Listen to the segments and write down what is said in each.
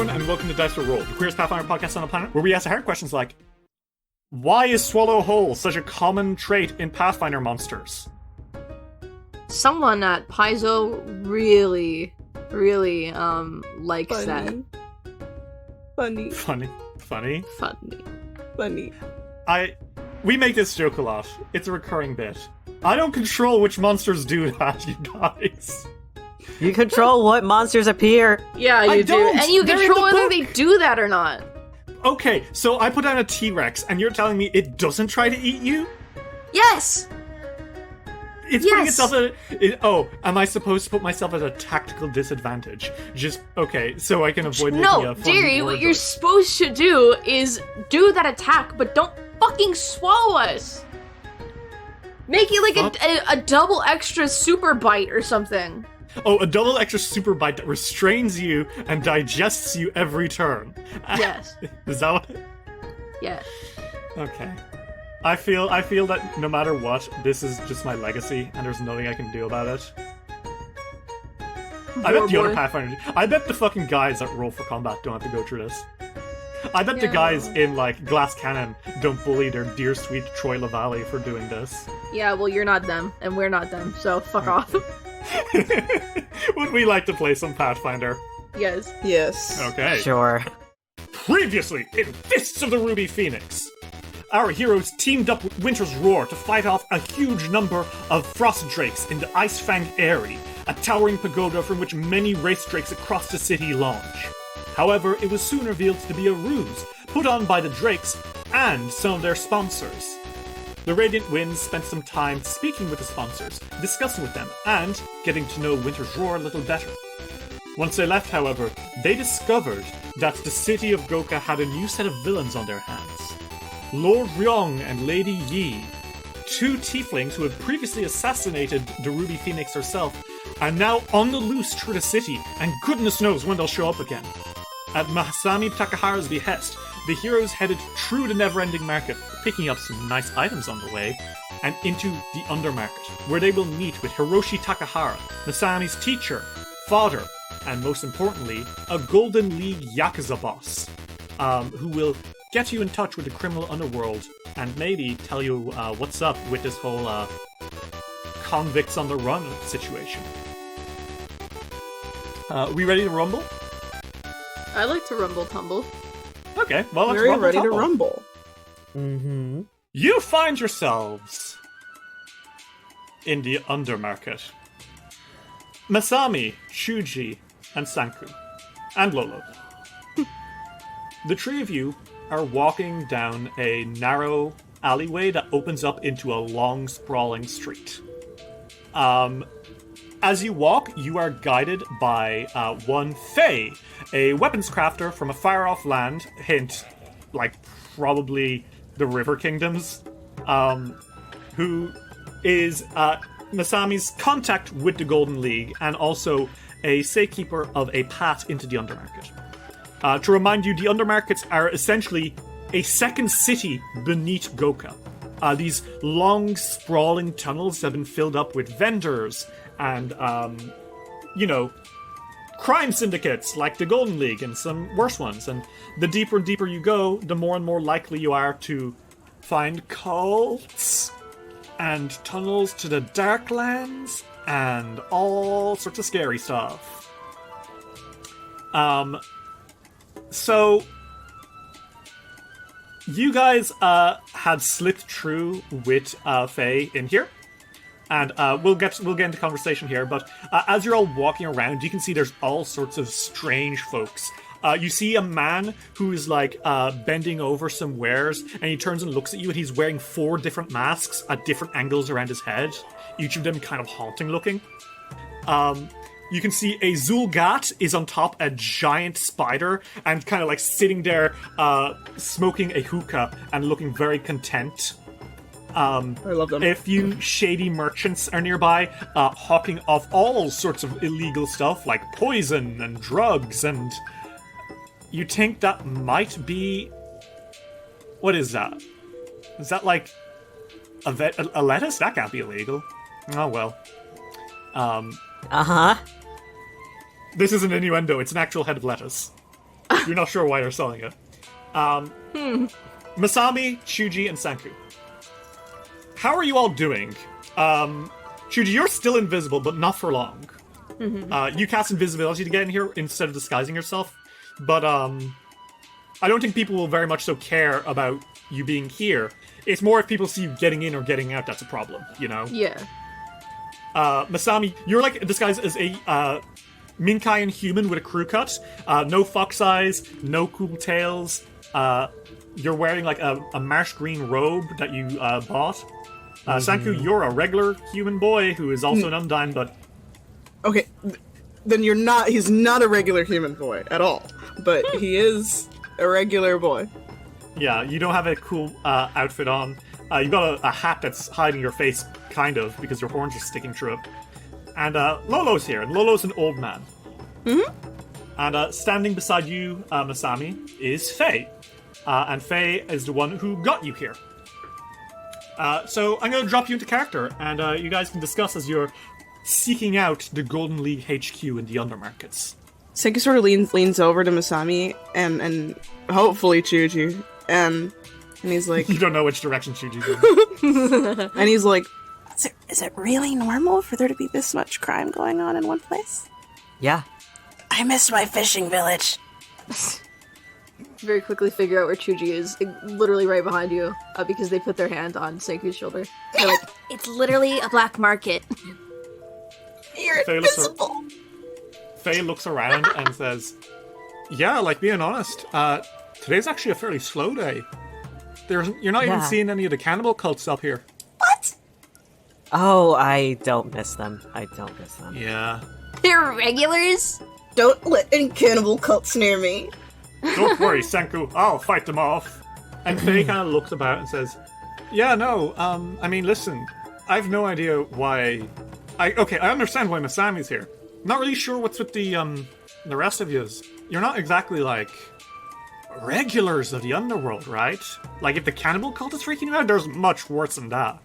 everyone, and welcome to Dice to Roll, the queerest Pathfinder podcast on the planet, where we ask hard questions like, why is Swallow Hole such a common trait in Pathfinder monsters? Someone at Paizo really likes that. Funny. We make this joke a lot. It's a recurring bit. I don't control which monsters do that, you guys. You control what monsters appear. Yeah, you do. And you control whether they do that or not. Okay, so I put down a T-Rex, and you're telling me it doesn't try to eat you? Yes! It's putting itself at am I supposed to put myself at a tactical disadvantage? Okay, so I can avoid making a fun Deary, word what you're supposed to do is do that attack, but don't fucking swallow us! Make it like a double extra super bite or something. Oh, a double extra super bite that restrains you and digests you every turn. Yes. Is that what? Yes. Okay. I feel that no matter what, this is just my legacy, and there's nothing I can do about it. I bet the other Pathfinder... I bet the fucking guys that roll for combat don't have to go through this. I bet the guys in, like, Glass Cannon don't bully their dear sweet Troy LaValle for doing this. Yeah, well, you're not them, and we're not them, so fuck off. Would we like to play some Pathfinder? Yes. Yes. Okay. Sure. Previously, in Fists of the Ruby Phoenix, our heroes teamed up with Winter's Roar to fight off a huge number of frost drakes in the Icefang Eyrie, a towering pagoda from which many race drakes across the city launch. However, it was soon revealed to be a ruse, put on by the drakes and some of their sponsors. The Radiant Winds spent some time speaking with the sponsors, discussing with them, and getting to know Winter's Roar a little better. Once they left, however, they discovered that the city of Goka had a new set of villains on their hands. Lord Ryong and Lady Yi, two tieflings who had previously assassinated the Ruby Phoenix herself, are now on the loose through the city, and goodness knows when they'll show up again. At Masami Takahara's behest, the heroes headed through the never-ending market, picking up some nice items on the way, and into the Undermarket, where they will meet with Hiroshi Takahara, Masami's teacher, father, and most importantly, a Golden League Yakuza boss, who will get you in touch with the criminal underworld and maybe tell you what's up with this whole convicts on the run situation. We ready to rumble? I like to rumble tumble. Okay, well, let's We're rumble ready to tumble. rumble. Mm-hmm. You find yourselves in the Undermarket. Masami, Shuji, and Sanku, and Lolo. The three of you are walking down a narrow alleyway that opens up into a long, sprawling street. As you walk, you are guided by one Faye, a weapons crafter from a far-off land, hint, like, probably the River Kingdoms, who is Masami's contact with the Golden League, and also a safekeeper of a path into the Undermarket. To remind you, the Undermarkets are essentially a second city beneath Goka. These long, sprawling tunnels have been filled up with vendors and, crime syndicates like the Golden League and some worse ones. And the deeper and deeper you go, the more and more likely you are to find cults and tunnels to the Darklands and all sorts of scary stuff. So you guys had slipped through with Faye in here. And we'll get into conversation here, but as you're all walking around, you can see there's all sorts of strange folks. You see a man who is like bending over some wares, and he turns and looks at you, and he's wearing 4 different masks at different angles around his head, each of them kind of haunting looking. You can see a Zulgat is on top a giant spider, and kind of like sitting there smoking a hookah and looking very content. I love them. A few shady merchants are nearby, hawking off all sorts of illegal stuff like poison and drugs, and you think that might be... What is that? Is that like a lettuce? That can't be illegal. Oh well. Uh-huh. This is an innuendo. It's an actual head of lettuce. You're not sure why they're selling it. Masami, Chuji, and Sanku. How are you all doing? Chuji, you're still invisible, but not for long. You cast invisibility to get in here instead of disguising yourself, but I don't think people will very much so care about you being here. It's more if people see you getting in or getting out that's a problem, you know? Yeah. Masami, you're like disguised as a Minkayan human with a crew cut. No fox eyes, no cool tails. You're wearing like a marsh green robe that you bought. Sanku, you're a regular human boy who is also an Undyne, but... Okay, then he's not a regular human boy at all. But he is a regular boy. Yeah, you don't have a cool outfit on. You've got a hat that's hiding your face, kind of, because your horns are sticking through it. And Lolo's here, and Lolo's an old man. And standing beside you, Masami, is Faye. And Faye is the one who got you here. So I'm going to drop you into character, and you guys can discuss as you're seeking out the Golden League HQ in the Undermarkets. Senku sort of leans over to Masami and hopefully Chuji, and he's like... You don't know which direction Chuji's in. And he's like, is it really normal for there to be this much crime going on in one place? Yeah. I missed my fishing village. Very quickly figure out where Chuji is, literally right behind you, because they put their hand on Senku's shoulder. They're like, it's literally a black market. You're invisible. Faye looks around and says, yeah, like being honest, today's actually a fairly slow day. You're not even seeing any of the cannibal cults up here. What? Oh, I don't miss them. Yeah. They're regulars? Don't let any cannibal cults near me. Don't worry, Senku, I'll fight them off. And Faye kind of looks about and says, yeah, no, I mean, listen, I've no idea why... I understand why Masami's here. Not really sure what's with the rest of yous. You're not exactly, like, regulars of the underworld, right? Like, if the cannibal cult is freaking you out, there's much worse than that.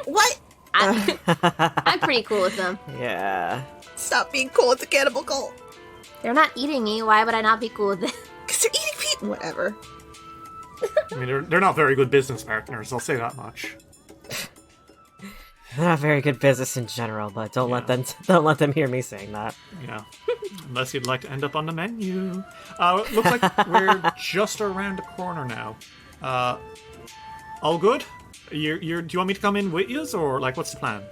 What? I'm pretty cool with them. Yeah. Stop being cool with the cannibal cult. They're not eating me, why would I not be cool with them? Because they're eating people. Whatever. I mean, they're not very good business partners, I'll say that much. They're not very good business in general, but don't let them hear me saying that. Yeah. Unless you'd like to end up on the menu. Looks like we're just around the corner now. All good? Do you want me to come in with yous, or like what's the plan?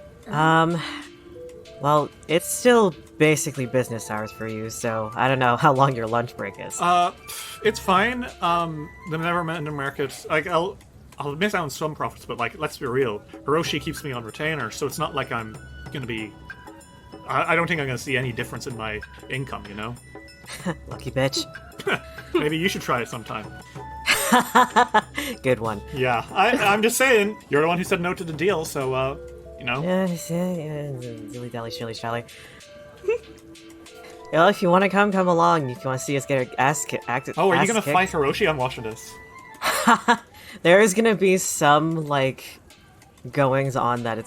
Well, it's still basically business hours for you, so I don't know how long your lunch break is. It's fine. The Never Met in the Market, like I'll miss out on some profits, but like, let's be real. Hiroshi keeps me on retainer, so it's not like I'm gonna be... I don't think I'm gonna see any difference in my income, you know? Lucky bitch. Maybe you should try it sometime. Good one. Yeah, I'm just saying, you're the one who said no to the deal, so, you know? Yeah, dilly-dally, shilly-shally. Well, if you want to come along. If you want to see us get our ass kicked... Oh, are you gonna fight Hiroshi? I'm watching this. There is gonna be some, like, goings on that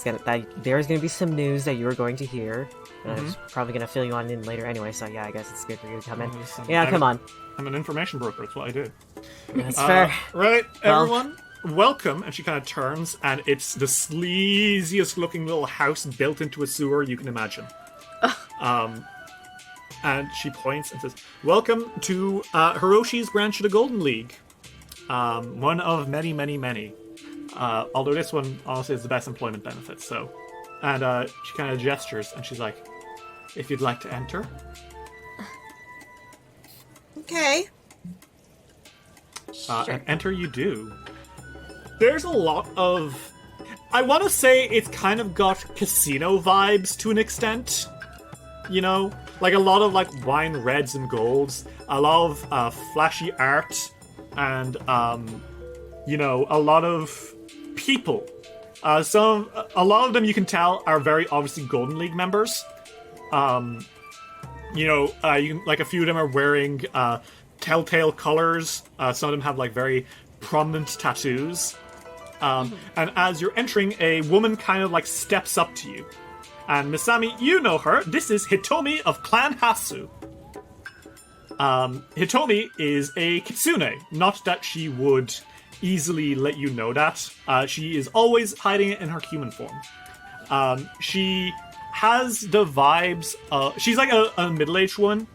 there's gonna be some news that you are going to hear. And I'm probably gonna fill you on in later anyway, so yeah, I guess it's good for you to come in. Come on. I'm an information broker, that's what I do. That's fair. Right, everyone, welcome. And she kind of turns, and it's the sleaziest looking little house built into a sewer you can imagine. And she points and says, welcome to Hiroshi's branch of the Golden League. One of many, many, many. Although this one, honestly, is the best employment benefits, so... And she kind of gestures, and she's like, if you'd like to enter. Okay. Sure. And enter you do. There's a lot of... I want to say it's kind of got casino vibes to an extent. You know? Like a lot of like wine reds and golds. A lot of flashy art. And, you know, a lot of people. A lot of them you can tell are very obviously Golden League members. You know, like a few of them are wearing telltale colors. Some of them have like very prominent tattoos. And as you're entering, a woman kind of like steps up to you. And Misami, you know her. This is Hitomi of Clan Hasu. Hitomi is a kitsune. Not that she would easily let you know that. She is always hiding it in her human form. She has the vibes. She's like a middle-aged one.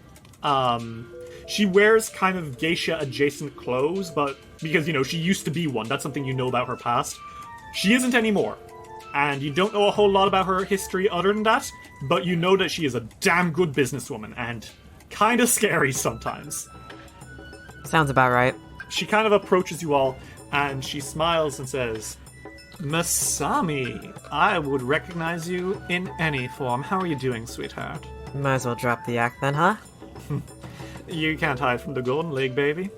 She wears kind of geisha-adjacent clothes, but because, she used to be one. That's something you know about her past. She isn't anymore. And you don't know a whole lot about her history other than that, but you know that she is a damn good businesswoman and kind of scary sometimes. Sounds about right. She kind of approaches you all, and she smiles and says, Masami, I would recognize you in any form. How are you doing, sweetheart? Might as well drop the act then, huh? You can't hide from the Golden League, baby.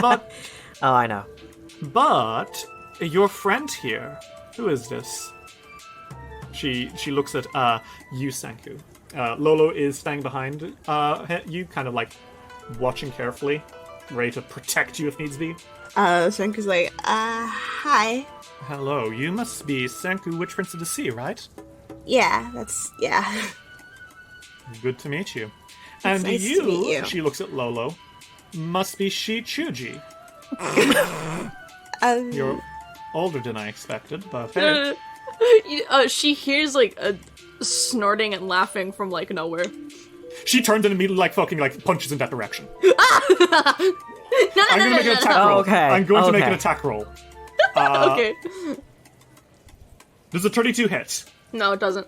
But, Oh, I know. but, your friend here, who is this? She looks at, you, Senku. Lolo is standing behind, you, kind of like, watching carefully, ready to protect you if needs be. Senku's like, hi. Hello, you must be Senku, Witch Prince of the Sea, right? Yeah. Good to meet you. And nice you, to meet you. she looks at Lolo, must be Shichuji. You're older than I expected, but hey. She hears like a snorting and laughing from like nowhere. She turns and immediately fucking punches in that direction. No, I'm gonna make an attack roll. Okay, I'm going to make an okay. attack roll. Okay. Does a 32 hit? No, it doesn't.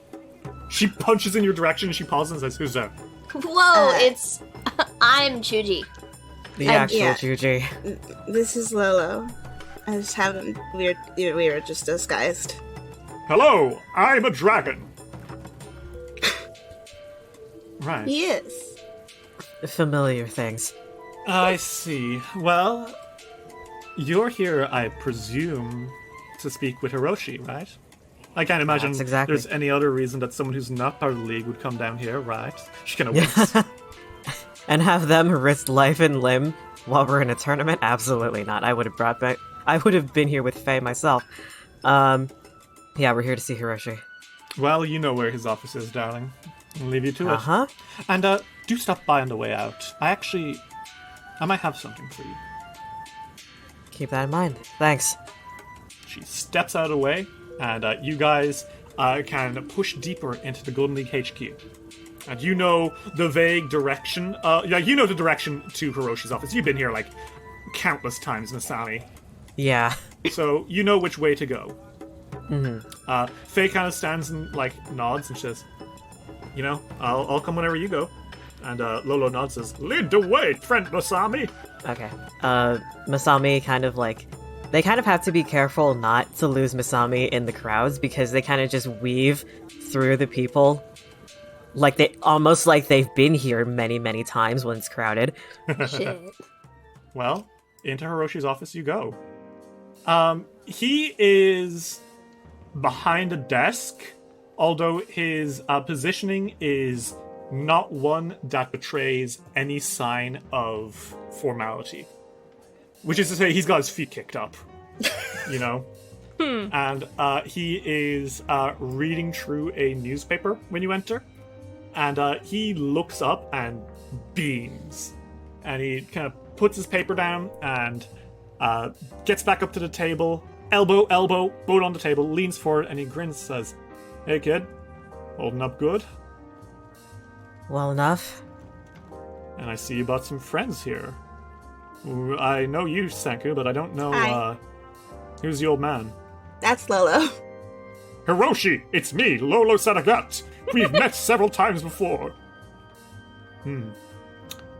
She punches in your direction and she pauses and says, "Who's there?" Whoa, it's... I'm Chuji. The actual yeah. Chuji. This is Lolo. I just haven't. We were just disguised. Hello, I'm a dragon. Right. Yes. Familiar things. I see. Well, you're here, I presume, to speak with Hiroshi, right? I can't imagine That's exactly. there's any other reason that someone who's not part of the league would come down here, right? She kind of winks. And have them risk life and limb while we're in a tournament? Absolutely not. I would have been here with Faye myself. Yeah, we're here to see Hiroshi. Well, you know where his office is, darling. I'll leave you to it. Uh-huh. And do stop by on the way out. I might have something for you. Keep that in mind. Thanks. She steps out of the way, and you guys can push deeper into the Golden League HQ. And you know the vague direction. You know the direction to Hiroshi's office. You've been here countless times, Masami. Yeah. So you know which way to go. Mm-hmm. Faye kind of stands and nods and says, I'll come whenever you go. And Lolo nods and says, lead the way, friend Masami. Okay. Masami kind of they kind of have to be careful not to lose Masami in the crowds because they kind of just weave through the people. Almost like they've been here many, many times when it's crowded. Shit. Well, into Hiroshi's office you go. He is behind a desk, although his positioning is not one that betrays any sign of formality. Which is to say, he's got his feet kicked up, And he is reading through a newspaper when you enter. And he looks up and beams. And he kind of puts his paper down and gets back up to the table, elbow, both on the table, leans forward, and he grins and says, "Hey, kid, holding up good? Well enough. And I see you brought some friends here. I know you, Senku, but I don't know, Hi. who's the old man?" That's Lolo. "Hiroshi, it's me, Lolo Sadagat. We've met several times before."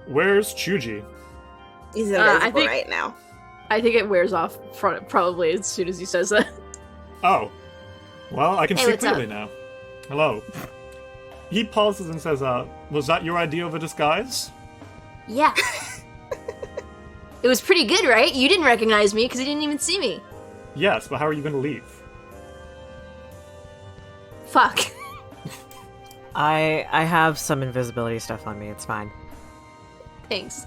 Where's Chuji? He's invisible I think- right now. I think it wears off probably as soon as he says that. Oh. Well, I can Hey, see what's clearly up? now. Hello. He pauses and says, was that your idea of a disguise? Yeah. It was pretty good, right? You didn't recognize me because you didn't even see me. Yes, but how are you going to leave? Fuck. I have some invisibility stuff on me. It's fine. Thanks.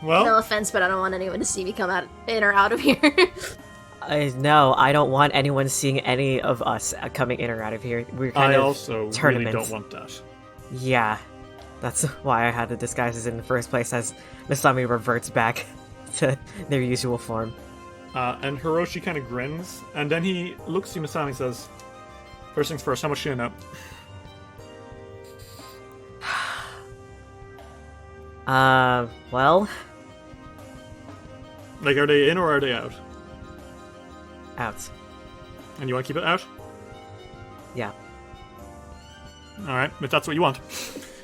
Well, No offense, but I don't want anyone to see me come out in or out of here. No, I don't want anyone seeing any of us coming in or out of here. We're kind I of also really tournaments. don't want that. Yeah. That's why I had the disguises in the first place, as Masami reverts back to their usual form. And Hiroshi kind of grins, and then he looks at you, Masami, and says, first things first, how much do you know? Well, Like, are they in or are they out? out. And you want to keep it out? Yeah. Alright, if that's what you want.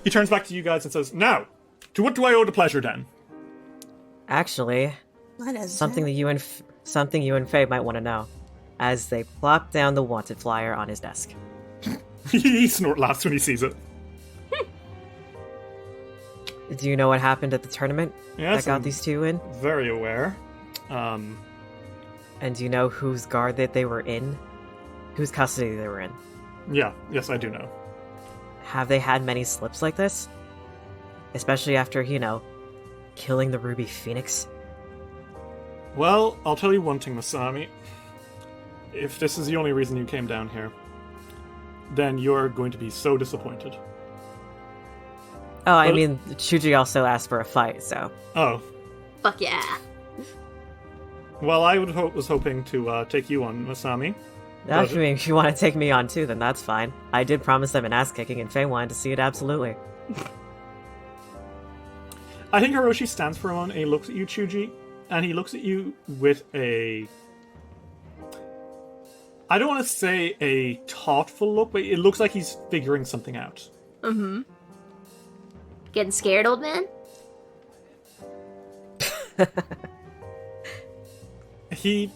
He turns back to you guys and says, now, to what do I owe the pleasure then? Actually, What is something that you and Faye might want to know, as they plop down the wanted flyer on his desk. He snort laughs when he sees it. Do you know what happened at the tournament Yes, that got I'm these two in? very aware. And do you know whose guard that they were in? Whose custody they were in? Yeah, yes, I do know. Have they had many slips like this? Especially after, killing the Ruby Phoenix? Well, I'll tell you one thing, Masami. If this is the only reason you came down here, then you're going to be so disappointed. Oh, I Well- mean, Chuji also asked for a fight, so... Oh, Fuck yeah. well, I was hoping to take you on, Masami. Actually, if you want to take me on too, then that's fine. I did promise them an ass-kicking, and Faye wanted to see it absolutely. I think Hiroshi stands for a moment and he looks at you, Chuji, and he looks at you with a... I don't want to say a thoughtful look, but it looks like he's figuring something out. Mm-hmm. Getting scared, old man? He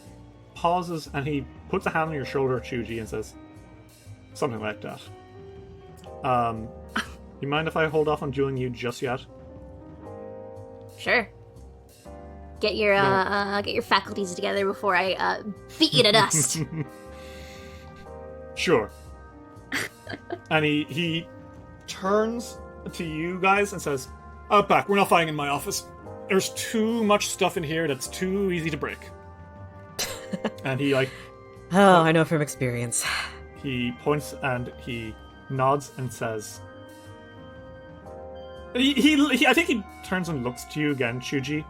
pauses and he puts a hand on your shoulder, Chuji, and says something like that. You mind if I hold off on dueling you just yet? Sure. Get your faculties together before I beat you to dust. Sure. And he turns to you guys and says, Outback, we're not fighting in my office. There's too much stuff in here that's too easy to break. And he, Oh, I know from experience. he points and he nods and says... I think he turns and looks to you again, Chuji.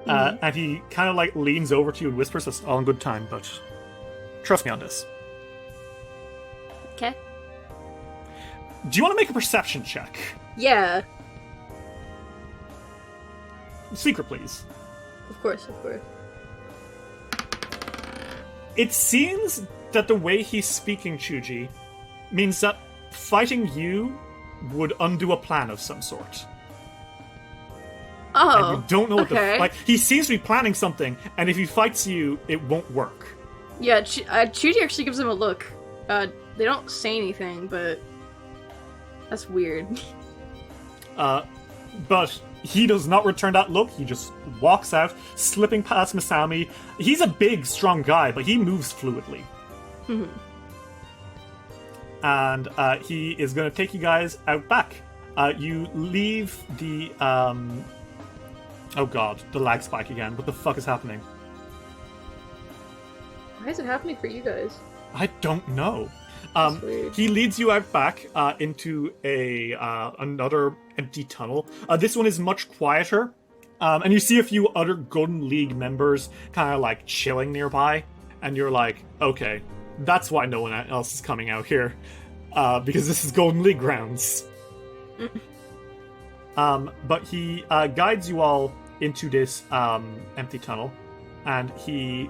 And he kind of leans over to you and whispers, "It's all in good time, but trust me on this." Okay. Do you want to make a perception check? Yeah, Secret, please. of course, of course. It seems that the way he's speaking, Chuji, means that fighting you would undo a plan of some sort. And Oh, you don't know what okay. he seems to be planning something, and if he fights you, it won't work. Yeah, Chuji actually gives him a look. They don't say anything, but that's weird. But he does not return that look. He just walks out, slipping past Masami. He's a big, strong guy, but he moves fluidly. And he is going to take you guys out back. You leave the... Oh god, the lag spike again. What the fuck is happening? Why is it happening for you guys? I don't know. That's weird. He leads you out back into another empty tunnel. This one is much quieter. And you see a few other Golden League members kind of chilling nearby. And you're like, okay, that's why no one else is coming out here. Because this is Golden League grounds. But he guides you all into this empty tunnel. And he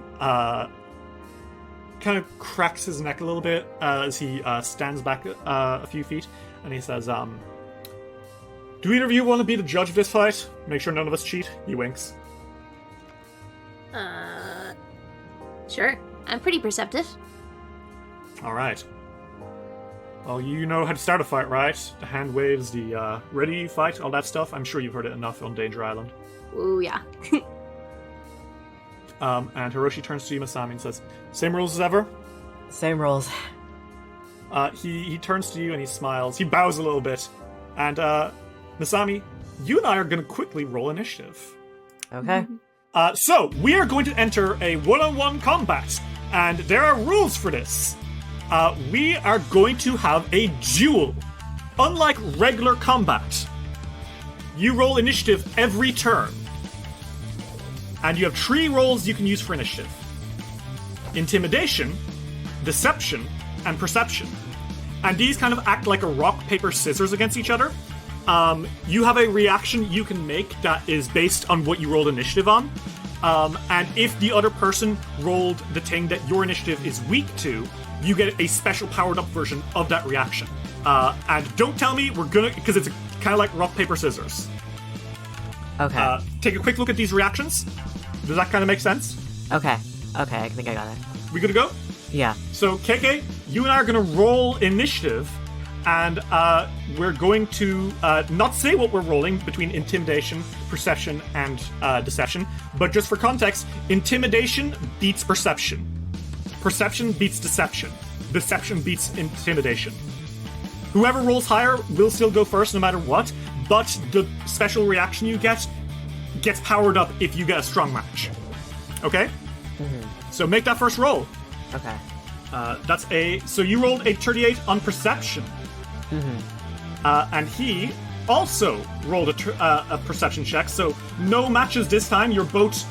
kind of cracks his neck a little bit as he stands back a few feet. And he says, do either of you want to be the judge of this fight? Make sure none of us cheat? He winks. Sure. I'm pretty perceptive. Alright. Well, you know how to start a fight, right? The hand waves, the ready fight, all that stuff. I'm sure you've heard it enough on Danger Island. Ooh, yeah. And Hiroshi turns to you, Masami, and says, same rules as ever? Same rules. He turns to you and he smiles. He bows a little bit. And, Masami, you and I are going to quickly roll initiative. Okay. So, we are going to enter a one-on-one combat. And there are rules for this. We are going to have a duel. Unlike regular combat, you roll initiative every turn. And you have 3 rolls you can use for initiative. Intimidation, Deception, and Perception. And these kind of act like a rock, paper, scissors against each other. You have a reaction you can make that is based on what you rolled initiative on. And if the other person rolled the thing that your initiative is weak to, you get a special powered up version of that reaction. And don't tell me because it's kind of like rock, paper, scissors. Okay. Take a quick look at these reactions. Does that kind of make sense? Okay, I think I got it. We good to go? Yeah. So, KK, you and I are going to roll initiative, and we're going to not say what we're rolling between intimidation, perception, and deception, but just for context, intimidation beats perception. Perception beats deception. Deception beats intimidation. Whoever rolls higher will still go first no matter what, but the special reaction you get gets powered up if you get a strong match. Okay? Mm-hmm. So make that first roll. Okay. So you rolled a 38 on perception. Mm-hmm. And he also rolled a perception check, so no matches this time. You're both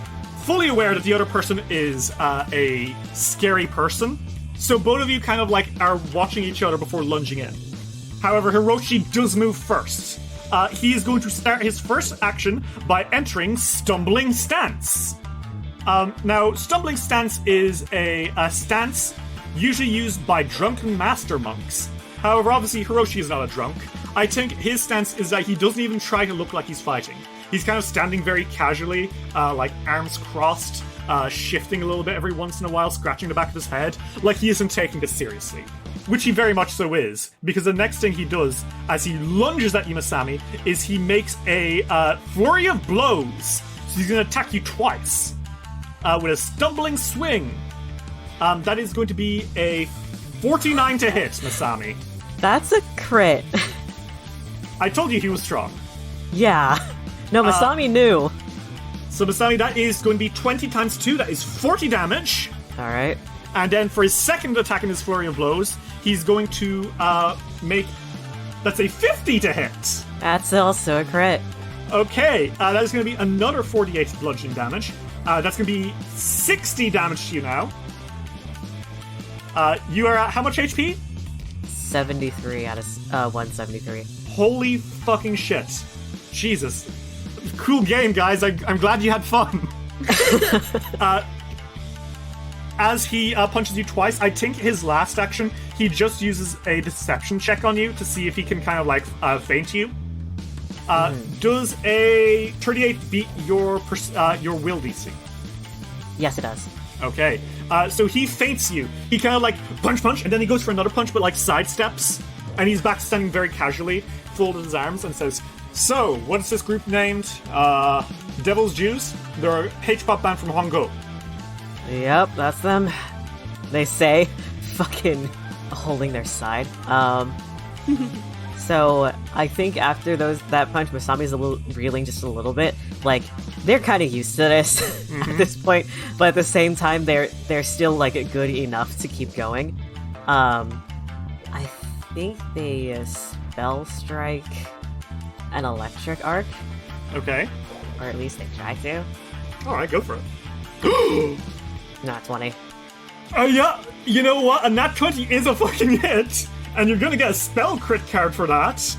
fully aware that the other person is a scary person. So both of you kind of like are watching each other before lunging in. However, Hiroshi does move first. He is going to start his first action by entering Stumbling Stance. Now, Stumbling Stance is a stance usually used by drunken master monks. However, obviously, Hiroshi is not a drunk. I think his stance is that he doesn't even try to look like he's fighting. He's kind of standing very casually, like arms crossed, shifting a little bit every once in a while, scratching the back of his head, like he isn't taking this seriously. Which he very much so is, because the next thing he does, as he lunges at you, Masami, is he makes a flurry of blows. So he's going to attack you twice. With a stumbling swing. That is going to be a 49 to hit, Masami. That's a crit. I told you he was strong. Yeah. No, Masami knew. So Masami, that is going to be 20 times 2, that is 40 damage. Alright. And then for his second attack in his flurry of blows, he's going to make... That's a 50 to hit. That's also a crit. Okay, that is going to be another 48 bludgeoning damage. That's going to be 60 damage to you now. You are at how much HP? 73 out of 173. Holy fucking shit. Jesus. Cool game, guys. I'm glad you had fun. As he punches you twice, I think his last action, he just uses a deception check on you to see if he can kind of like feint you. Does a 38 beat your will DC? Yes, it does. Okay. So he feints you. He kind of like punch, and then he goes for another punch, but like sidesteps, and he's back standing very casually, folded his arms, and says, "So, what's this group named? Devil's Jews? They're a H-pop band from Hong Kong." Yep, that's them. They say, fucking holding their side. So I think after that punch, Masami's reeling just a little bit. Like, they're kind of used to this at this point, but at the same time, they're still like good enough to keep going. I think they spell strike an electric arc, Okay. or at least they try to. All right, go for it. Not 20. Yeah. You know what? A nat 20 is a fucking hit, and you're gonna get a spell crit card for that.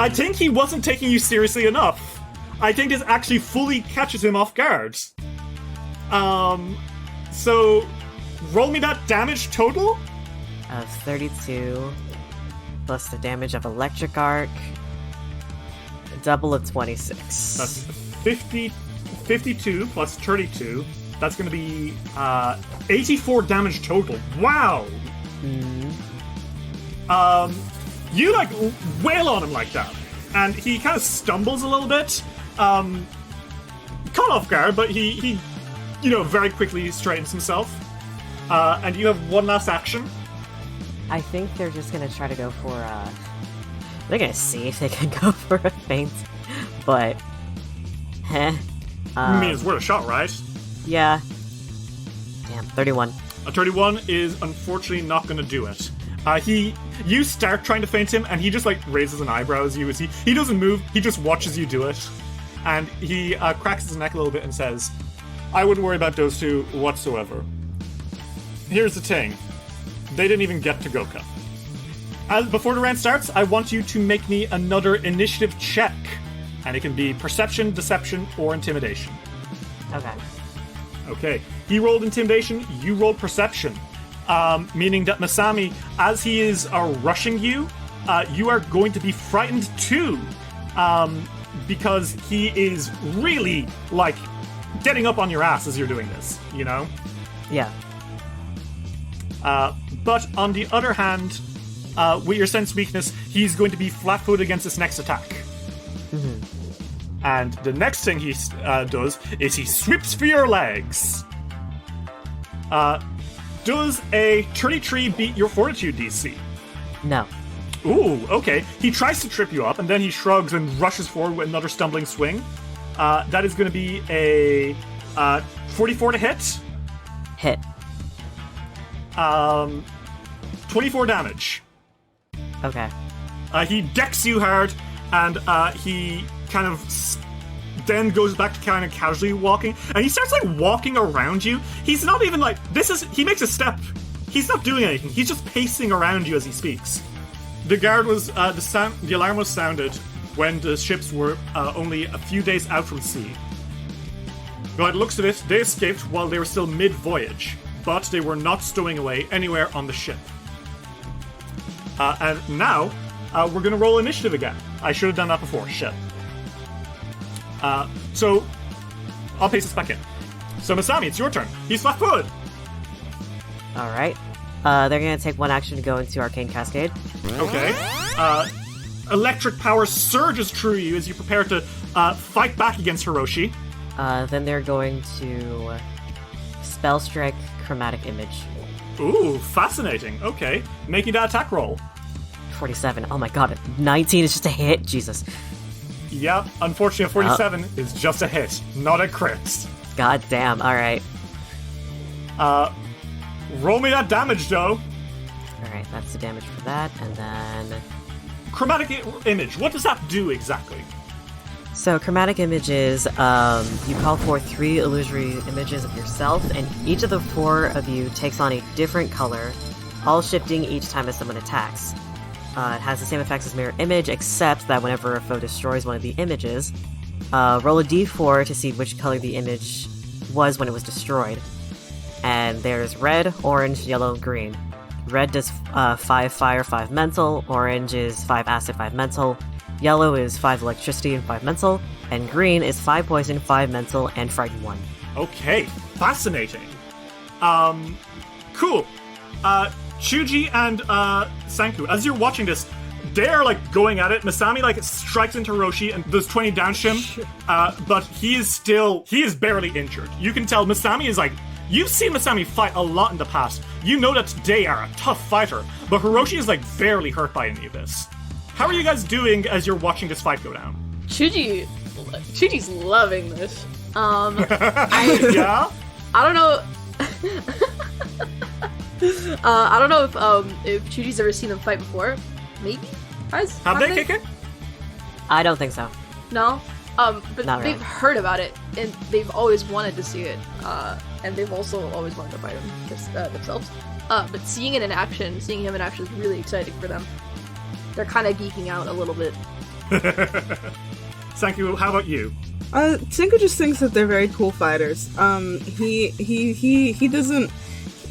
I think he wasn't taking you seriously enough. I think this actually fully catches him off guard. So roll me that damage total. Of 32, plus the damage of electric arc, a double of 26. That's 52 plus 32. That's going to be 84 damage total. Wow. You like wail on him like that, and he kind of stumbles a little bit, caught off guard, but he very quickly straightens himself. And you have one last action. I think they're just gonna try to go for they're gonna see if they can go for a feint, but I mean, it's worth a shot, right? Yeah. Damn, 31. A 31 is unfortunately not going to do it. You start trying to feint him, and he just, like, raises an eyebrow as you see. He doesn't move, he just watches you do it. And he cracks his neck a little bit and says, I wouldn't worry about those two whatsoever. Here's the thing. They didn't even get to Goka. Before the round starts, I want you to make me another initiative check. And it can be perception, deception, or intimidation. Okay. Okay. He rolled intimidation, you rolled perception. Meaning that Masami, as he is rushing you, you are going to be frightened too. Because he is really, like, getting up on your ass as you're doing this, you know? Yeah. But on the other hand, with your sense weakness, he's going to be flat-footed against this next attack. Mm-hmm. And the next thing he does is he sweeps for your legs. Does a 33 beat your fortitude DC? No. Ooh, okay. He tries to trip you up, and then he shrugs and rushes forward with another stumbling swing. That is going to be a 44 to hit. Hit. 24 damage. Okay. He decks you hard, and he kind of then goes back to kind of casually walking, and he starts, like, walking around you. He's not even, like, he makes a step. He's not doing anything. He's just pacing around you as he speaks. The guard was, the alarm was sounded when the ships were only a few days out from sea. By the looks of it, they escaped while they were still mid-voyage, but they were not stowing away anywhere on the ship. And now, we're gonna roll initiative again. I should have done that before, shit. So, I'll pace this back in. So, Masami, it's your turn. He's flat-footed. Alright. They're gonna take one action to go into Arcane Cascade. Okay. Electric power surges through you as you prepare to fight back against Hiroshi. Then they're going to Spell Strike Chromatic Image. Ooh, fascinating. Okay. Making that attack roll. 47. Oh my god, 19 is just a hit? Jesus. Yep, unfortunately, 47 is just a hit, not a crit. God damn, alright. Roll me that damage, though. Alright, that's the damage for that, and then... Chromatic Image, what does that do exactly? So, Chromatic Images, you call for 3 illusory images of yourself, and each of the 4 of you takes on a different color, all shifting each time as someone attacks. It has the same effects as Mirror Image, except that whenever a foe destroys one of the images, roll a d4 to see which color the image was when it was destroyed. And there's red, orange, yellow, green. Red does 5 fire, 5 mental, orange is 5 acid, 5 mental, yellow is 5 electricity and 5 mental, and green is 5 poison, 5 mental, and frighten 1. Okay, fascinating. Cool. Chuji and Sanku, as you're watching this, they're, like, going at it. Masami, like, strikes into Hiroshi and does 20 damage to him, but he is barely injured. You can tell Masami is, like, you've seen Masami fight a lot in the past. You know that they are a tough fighter, but Hiroshi is, like, barely hurt by any of this. How are you guys doing as you're watching this fight go down? Chuji's loving this. Yeah? I don't know. I don't know if Chuji's ever seen them fight before. Maybe? Have they, Kiki? I don't think so. No? But Not they've really. heard about it, and they've always wanted to see it. And they've also always wanted to fight him themselves. But seeing him in action is really exciting for them. They're kind of geeking out a little bit. Sanku, how about you? Senku just thinks that they're very cool fighters. He doesn't.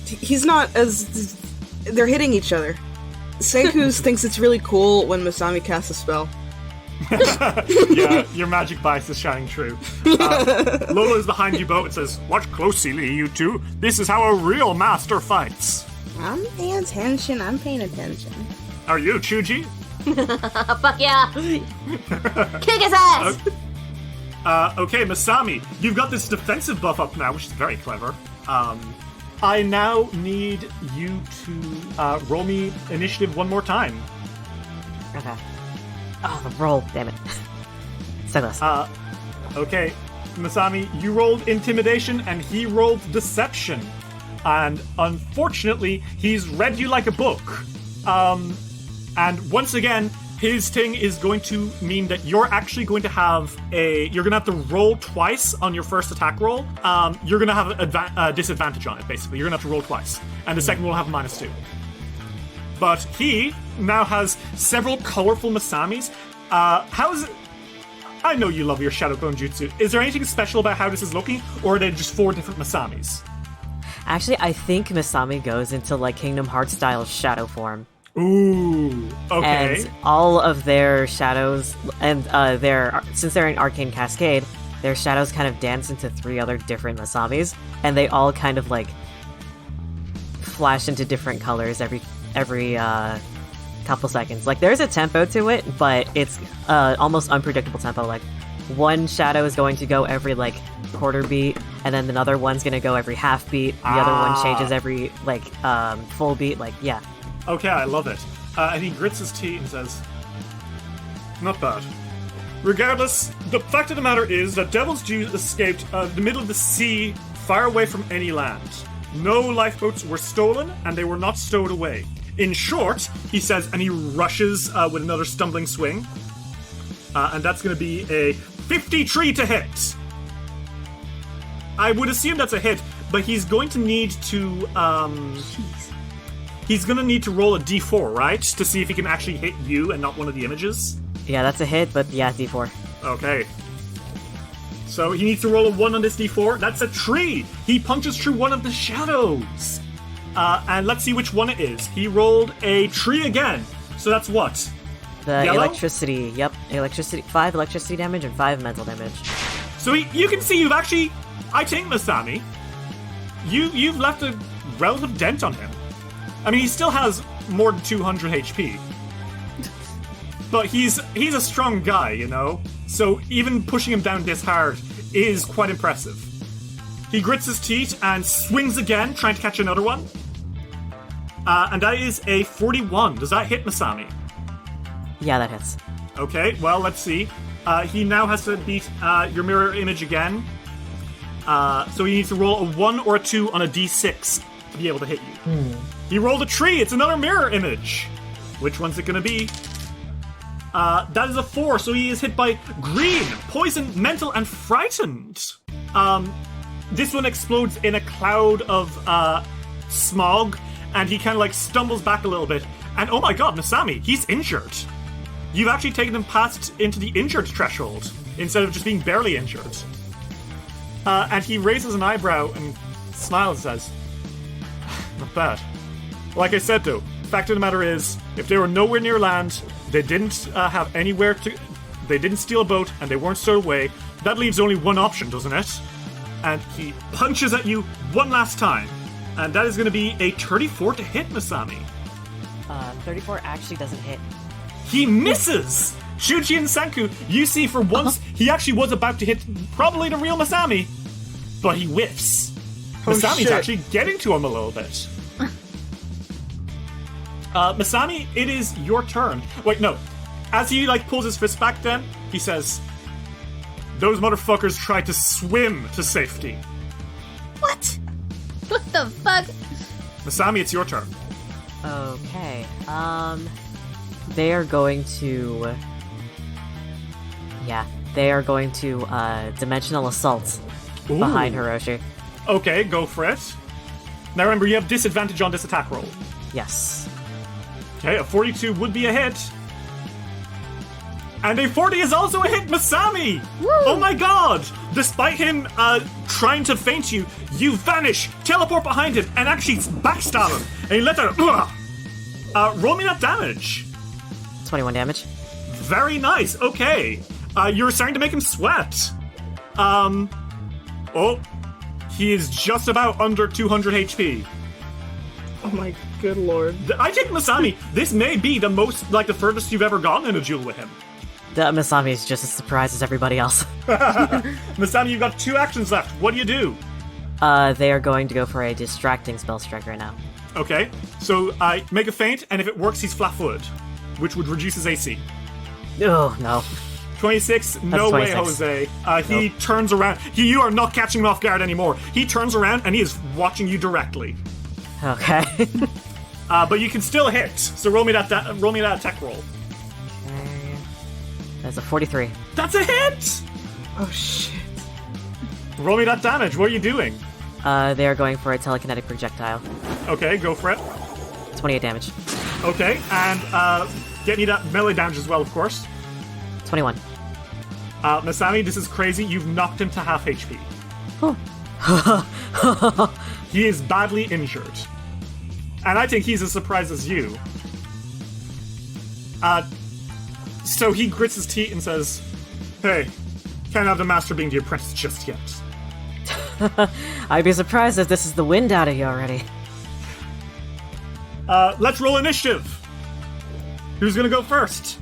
He's not as. They're hitting each other. Senku thinks it's really cool when Masami casts a spell. Yeah, your magic bias is shining true. Lola is behind you both and says, "Watch closely, you two. This is how a real master fights." I'm paying attention. Are you, Chuji? Fuck yeah! Kick his ass! Okay, Masami, you've got this defensive buff up now, which is very clever. I now need you to roll me initiative one more time. Okay. Oh, the roll, damn it. So close. Okay, Masami, you rolled intimidation and he rolled deception. And unfortunately, he's read you like a book. And once again, his thing is going to mean that you're actually going to have you're going to have to roll twice on your first attack roll. You're going to have a disadvantage on it, basically. You're going to have to roll twice. And the second one will have -2. But he now has several colorful Masamis. How is it? I know you love your Shadow Clone Jutsu. Is there anything special about how this is looking, or are they just 4 different Masamis? Actually, I think Masami goes into like Kingdom Hearts style shadow form. Ooh, okay. And all of their shadows, and since they're in Arcane Cascade, their shadows kind of dance into 3 other different Masamis, and they all kind of like flash into different colors every couple seconds. Like there's a tempo to it, but it's almost unpredictable tempo. Like one shadow is going to go every like quarter beat, and then another one's going to go every half beat. The other one changes every like full beat. Like yeah. Okay, I love it. And he grits his teeth and says, "Not bad. Regardless, the fact of the matter is that Devil's Due escaped the middle of the sea, far away from any land. No lifeboats were stolen, and they were not stowed away. In short," he says, and he rushes with another stumbling swing. And that's going to be a 53 to hit. I would assume that's a hit, but he's going to need to... He's going to need to roll a d4, right? To see if he can actually hit you and not one of the images? Yeah, that's a hit, but yeah, d4. Okay. So he needs to roll a 1 on this d4. That's a 3! He punches through one of the shadows! And let's see which one it is. He rolled a 3 again. So that's what? The Yellow? electricity, yep. Electricity, 5 electricity damage and 5 mental damage. So you can see you've actually... I think, Masami, you've left a relative dent on him. I mean, he still has more than 200 HP. But he's a strong guy, you know? So even pushing him down this hard is quite impressive. He grits his teeth and swings again, trying to catch another one. And that is a 41. Does that hit Masami? Yeah, that hits. Okay, well, let's see. He now has to beat your mirror image again. So he needs to roll a 1 or a 2 on a d6 to be able to hit you. He rolled a 3. It's another mirror image. Which one's it going to be? That is a 4, so he is hit by green, poison, mental, and frightened. This one explodes in a cloud of smog, and he kind of like stumbles back a little bit. And oh my god, Masami, he's injured. You've actually taken him past into the injured threshold instead of just being barely injured. And he raises an eyebrow and smiles and says, "Not bad. Like I said though, fact of the matter is, if they were nowhere near land, they didn't have anywhere to... They didn't steal a boat, and they weren't stowed away. That leaves only one option, doesn't it?" And he punches at you one last time. And that is going to be a 34 to hit, Masami. 34 actually doesn't hit. He misses! Shuji and Sanku, you see for once, he actually was about to hit probably the real Masami, but he whiffs. Masami's shit. actually getting to him a little bit. Masami, it is your turn. Wait, no. As he pulls his fist back then, he says, "Those motherfuckers tried to swim to safety." What? What the fuck? Masami, it's your turn. Okay, they are going to... Yeah, they are going to, Dimensional Assault behind Ooh. Hiroshi. Okay, go for it. Now remember, you have disadvantage on this attack roll. Yes. Okay, a 42 would be a hit. And a 40 is also a hit, Masami! Woo! Oh my god! Despite him trying to feint you, you vanish, teleport behind him, and actually backstab him. And you let that... roll me that damage. 21 damage. Very nice, okay. You're starting to make him sweat. Oh, he is just about under 200 HP. Oh my good lord. I think, Masami, this may be the most, the furthest you've ever gone in a duel with him. The Masami is just as surprised as everybody else. Masami, you've got 2 actions left. What do you do? They are going to go for a distracting spell strike right now. Okay, so make a feint, and if it works, he's flat-footed, which would reduce his AC. Oh, no. 26, no way, 26. Jose. He turns around. You are not catching him off guard anymore. He turns around, and he is watching you directly. Okay. But you can still hit. So roll me that attack roll. Okay. That's a 43. That's a hit. Oh shit. Roll me that damage. What are you doing? They are going for a telekinetic projectile. Okay, go for it. 28 damage. Okay, and get me that melee damage as well, of course. 21. Masami, this is crazy. You've knocked him to half HP. He is badly injured. And I think he's as surprised as you. So he grits his teeth and says, "Hey, can't have the master being the apprentice just yet." I'd be surprised if this is the wind out of you already. Let's roll initiative. Who's gonna go first?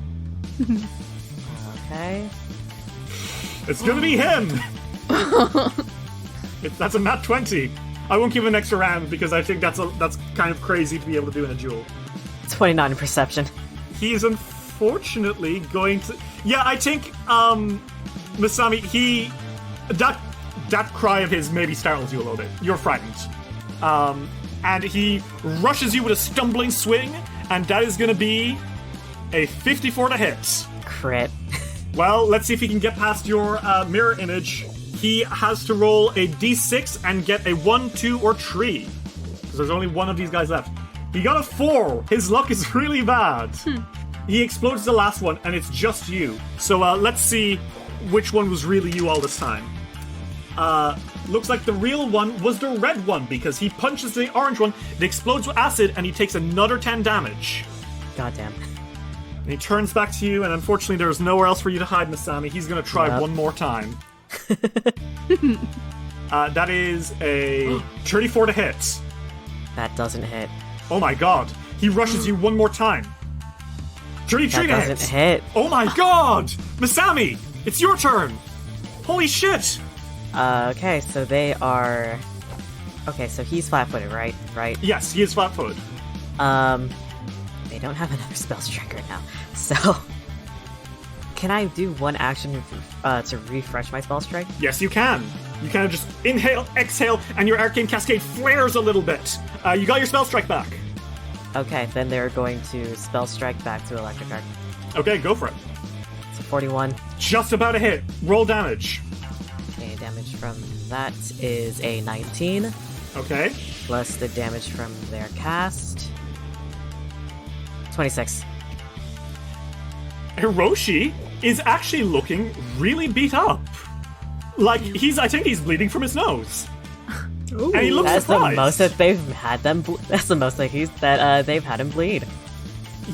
Okay. It's gonna be him. That's a nat 20. I won't give him an extra round because I think that's kind of crazy to be able to do in a duel. 29 in perception. He's unfortunately going to. Yeah, I think Masami. That cry of his maybe startles you a little bit. You're frightened. And he rushes you with a stumbling swing, and that is going to be a 54 to hit. Crit. Well, let's see if he can get past your mirror image. He has to roll a d6 and get a 1, 2, or 3. Because there's only one of these guys left. He got a 4. His luck is really bad. He explodes the last one, and it's just you. So let's see which one was really you all this time. Looks like the real one was the red one, because he punches the orange one, it explodes with acid, and he takes another 10 damage. Goddamn. And he turns back to you, and unfortunately there's nowhere else for you to hide, Masami. He's gonna try one more time. That is a 34 to hit. That doesn't hit. Oh my god. He rushes you one more time. 33 That to doesn't hit. Oh my god! Masami! It's your turn! Holy shit! Okay, so they are... Okay, so he's flat-footed, right? Right? Yes, he is flat-footed. They don't have another spell strike right now. So... Can I do one action to refresh my spell strike? Yes, you can. You kind of just inhale, exhale, and your arcane cascade flares a little bit. You got your spell strike back. Okay, then they're going to spell strike back to electric arc. Okay, go for it. It's a 41. Just about a hit. Roll damage. Okay, damage from that is a 19. Okay. Plus the damage from their cast. 26. Hiroshi is actually looking really beat up. Like, I think he's bleeding from his nose. Ooh. And he looks That's surprised. the most that they've had them. That's the most that they've had him bleed.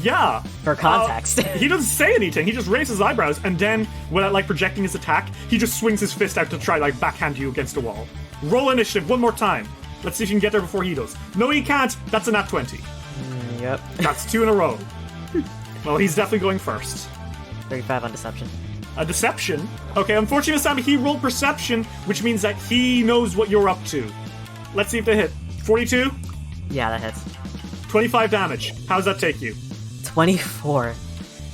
Yeah. For context. He doesn't say anything. He just raises his eyebrows, and then, without like projecting his attack, he just swings his fist out to try like backhand you against a wall. Roll initiative one more time. Let's see if you can get there before he does. No, he can't. That's a nat 20. Yep. That's 2 in a row. Well, he's definitely going first. 35 on deception. A deception? Okay, unfortunately, Sammy, he rolled perception, which means that he knows what you're up to. Let's see if they hit. 42? Yeah, that hits. 25 damage. How does that take you? 24.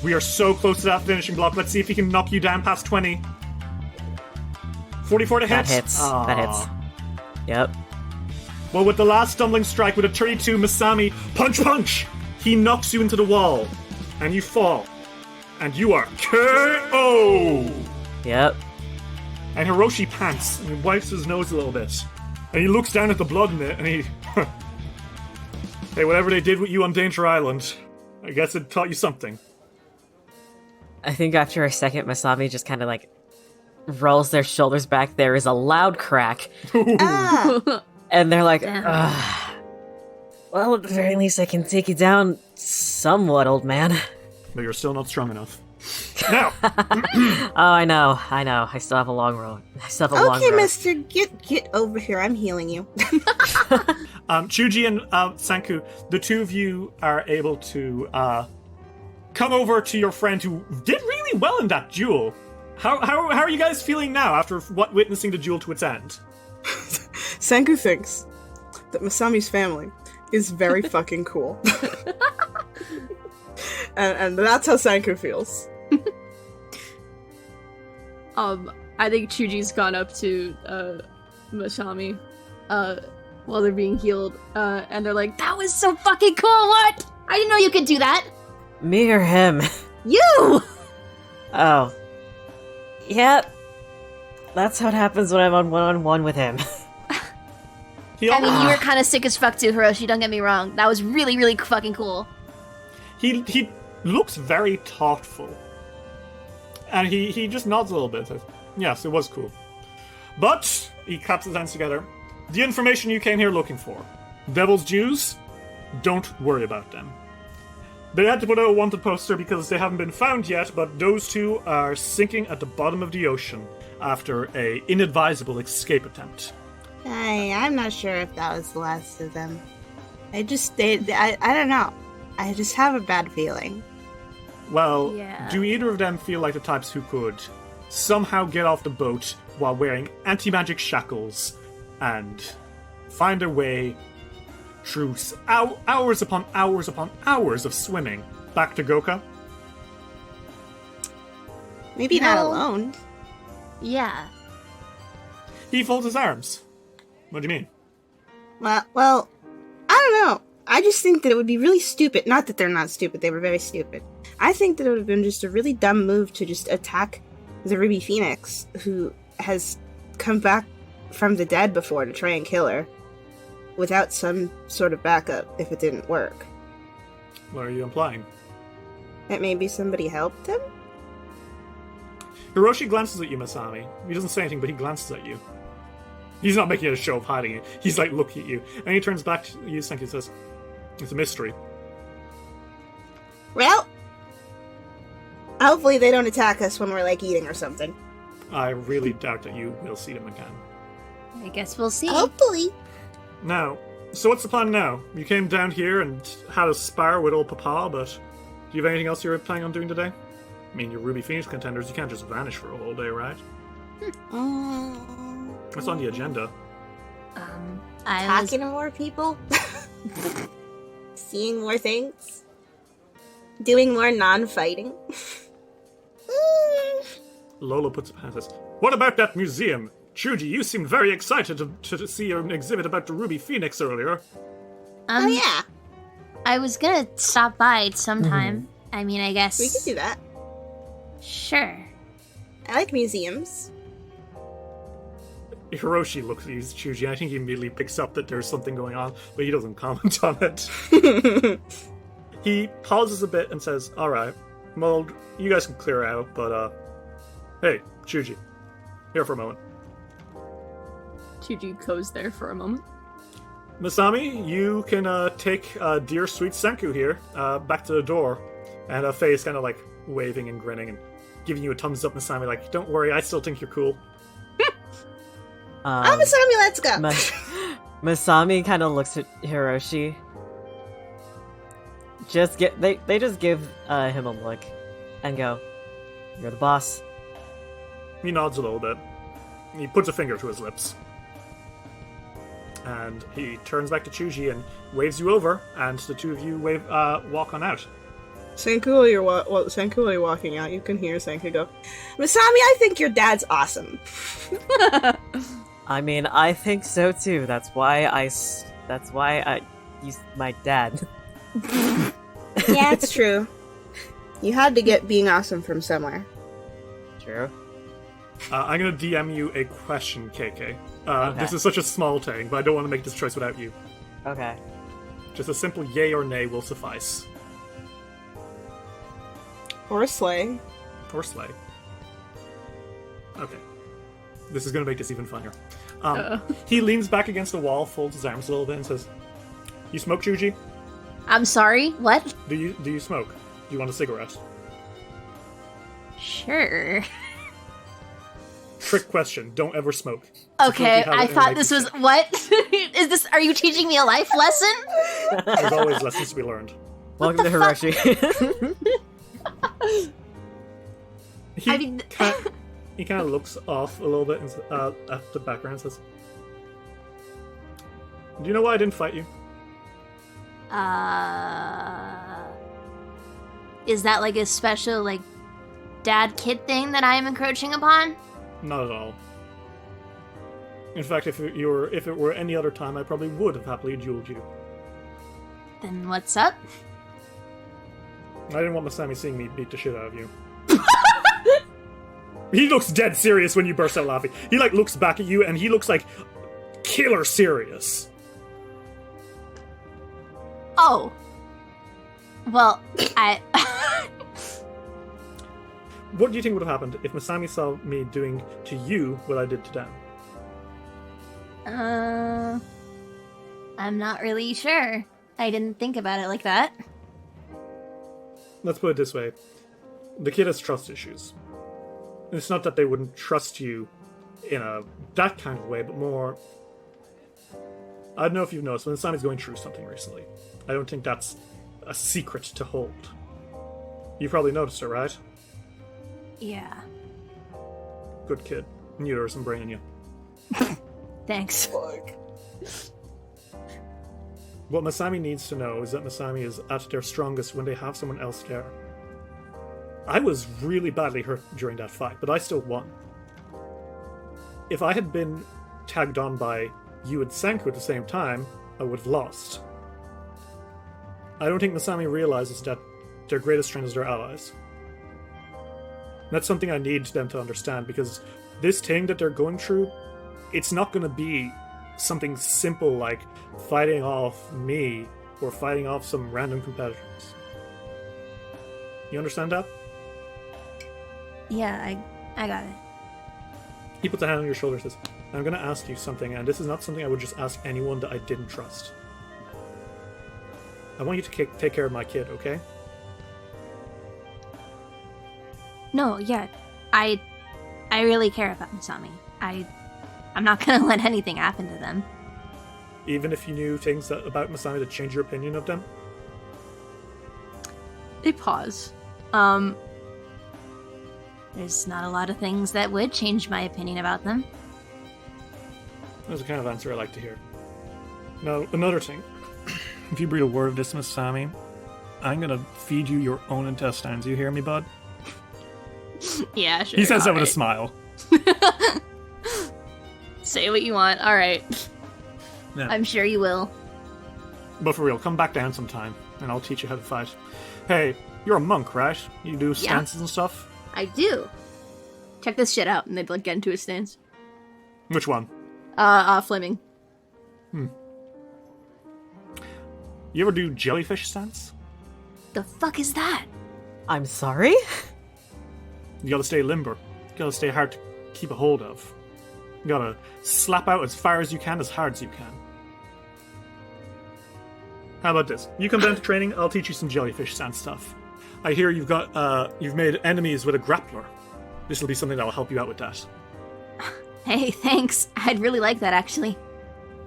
We are so close to that finishing block. Let's see if he can knock you down past 20. 44 to hit? That hits. Aww. That hits. Yep. Well, with the last stumbling strike with a 32, Masami, punch! He knocks you into the wall, and you fall. And you are KO! Yep. And Hiroshi pants and wipes his nose a little bit. And he looks down at the blood in it, and he... Hey, whatever they did with you on Danger Island, I guess it taught you something. I think after a second, Masami just kind of like rolls their shoulders back. There is a loud crack. And they're like, ugh. Well, at the very least, I can take you down somewhat, old man. But you're still not strong enough. Now! Oh, I know. I still have a long road. Okay, mister, get over here. I'm healing you. Chuji and Sanku, the two of you are able to come over to your friend who did really well in that duel. How are you guys feeling now after witnessing the duel to its end? Sanku thinks that Masami's family is very fucking cool. and that's how Sanku feels. I think Chuji's gone up to Masami, while they're being healed, and they're like, That was so fucking cool. What? I didn't know you could do that. Me or him? You. Oh. Yep. That's how it happens when I'm on one-on-one with him. I mean, you were kind of sick as fuck too, Hiroshi. Don't get me wrong. That was really, really fucking cool. He looks very thoughtful. And he just nods a little bit. Says, yes, it was cool. But, he claps his hands together, the information you came here looking for. Devil's Jews, don't worry about them. They had to put out a wanted poster because they haven't been found yet, but those two are sinking at the bottom of the ocean after a inadvisable escape attempt. I'm not sure if that was the last of them. I don't know. I just have a bad feeling. Well, Yeah. do either of them feel like the types who could somehow get off the boat while wearing anti-magic shackles and find their way through hours upon hours upon hours of swimming back to Goka? Maybe not alone. Yeah. He folds his arms. What do you mean? Well, I don't know. I just think that it would be really stupid. Not that they're not stupid, they were very stupid. I think that it would have been just a really dumb move to just attack the Ruby Phoenix, who has come back from the dead before to try and kill her, without some sort of backup if it didn't work. What are you implying? That maybe somebody helped him? Hiroshi glances at you, Masami. He doesn't say anything, but he glances at you. He's not making a show of hiding it. He's like looking at you. And he turns back to you, Senki, and says, it's a mystery. Well, hopefully they don't attack us when we're like eating or something. I really doubt that you will see them again. I guess we'll see. Hopefully. Now, so what's the plan now? You came down here and had a spar with old Papa, but do you have anything else you're planning on doing today? I mean, you're Ruby Phoenix contenders, you can't just vanish for a whole day, right? What's on the agenda? Talking to more people? Seeing more things? Doing more non-fighting? Lola puts up her hand and says, what about that museum? Chuji, you seemed very excited to see an exhibit about the Ruby Phoenix earlier. Oh yeah, I was gonna stop by sometime. I mean, I guess. we could do that. Sure. I like museums. Hiroshi looks at you, Chuji. I think he immediately picks up that there's something going on, but he doesn't comment on it. He pauses a bit and says, alright, well, you guys can clear out, but, hey, Chuji, here for a moment. Chuji goes there for a moment. Masami, you can take dear sweet Senku here back to the door. And Faye is kind of like waving and grinning and giving you a thumbs up, Masami, like, don't worry, I still think you're cool. Masami, let's go! Masami kind of looks at Hiroshi. They just give him a look and go, "You're the boss." He nods a little bit. He puts a finger to his lips. And he turns back to Chuji and waves you over, and the two of you walk on out. Senku, while you're walking out, you can hear Senku go, Masami, I think your dad's awesome. I mean, I think so too. That's why I used my dad. Yeah, it's true. You had to get being awesome from somewhere. True. I'm gonna DM you a question, KK. Okay. This is such a small thing, but I don't want to make this choice without you. Okay. Just a simple yay or nay will suffice. Or a sleigh. Or slay. Okay. This is gonna make this even funnier. He leans back against the wall, folds his arms a little bit, and says, "You smoke, Chuji? I'm sorry, what? Do you smoke? Do you want a cigarette?" Sure. Trick question. Don't ever smoke. Okay, How I it thought relates this was to- what? Is this? Are you teaching me a life lesson? There's always lessons to be learned. Welcome to Hiroshi. He I mean- kind of looks off a little bit at the background and says, "Do you know why I didn't fight you?" Is that like a special like dad kid thing that I am encroaching upon? Not at all. In fact, if it were any other time, I probably would have happily dueled you. Then what's up? I didn't want Masami seeing me beat the shit out of you. He looks dead serious when you burst out laughing. He like looks back at you and he looks like killer serious. Oh. Well, I... What do you think would have happened if Masami saw me doing to you what I did to them? I'm not really sure. I didn't think about it like that. Let's put it this way. The kid has trust issues. It's not that they wouldn't trust you in that kind of way, but more... I don't know if you've noticed, when Masami's going through something recently. I don't think that's a secret to hold. You probably noticed it, right? Yeah. Good kid. Knew there was some brain in you. Thanks. What Masami needs to know is that Masami is at their strongest when they have someone else there. I was really badly hurt during that fight, but I still won. If I had been tagged on by you and Senku at the same time, I would have lost. I don't think Masami realizes that their greatest strength is their allies. That's something I need them to understand, because this thing that they're going through, it's not going to be something simple like fighting off me or fighting off some random competitors. You understand that? Yeah, I got it. He puts a hand on your shoulder and says, I'm going to ask you something, and this is not something I would just ask anyone that I didn't trust. I want you to take care of my kid, okay? No, yeah. I really care about Masami. I'm not gonna let anything happen to them. Even if you knew things about Masami that change your opinion of them? They pause. There's not a lot of things that would change my opinion about them. That's the kind of answer I like to hear. Now, another thing. If you breathe a word of this, Masami, I'm gonna feed you your own intestines. You hear me, bud? Yeah, sure. He says that with a alright. smile. Say what you want. Alright. Yeah. I'm sure you will. But for real, come back down sometime, and I'll teach you how to fight. Hey, you're a monk, right? You do stances and stuff? I do. Check this shit out. And they'd like get into his stance. Which one? Fleming. You ever do jellyfish stance? The fuck is that? I'm sorry? You gotta stay limber. You gotta stay hard to keep a hold of. You gotta slap out as far as you can, as hard as you can. How about this? You come down to training, I'll teach you some jellyfish stance stuff. I hear you've made enemies with a grappler. This will be something that will help you out with that. Hey, thanks. I'd really like that, actually.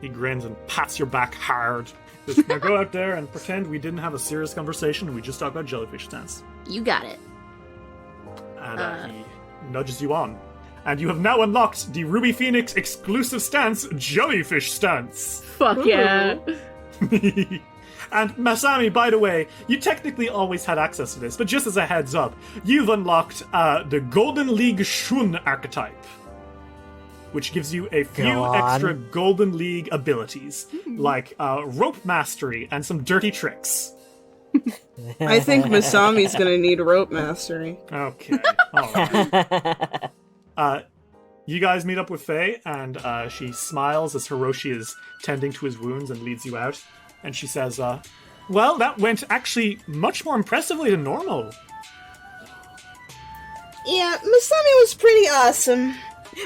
He grins and pats your back hard. Says, now go out there and pretend we didn't have a serious conversation and we just talked about jellyfish stance. You got it. And he nudges you on. And you have now unlocked the Ruby Phoenix exclusive stance, Jellyfish Stance. Fuck yeah. And Masami, by the way, you technically always had access to this, but just as a heads up, you've unlocked the Golden League Shun archetype, which gives you a few Go on. extra Golden League abilities, like rope mastery and some dirty tricks. I think Masami's gonna need rope mastery. Okay. Alright. You guys meet up with Faye, and she smiles as Hiroshi is tending to his wounds and leads you out. And she says, well, that went actually much more impressively than normal. Yeah, Masami was pretty awesome.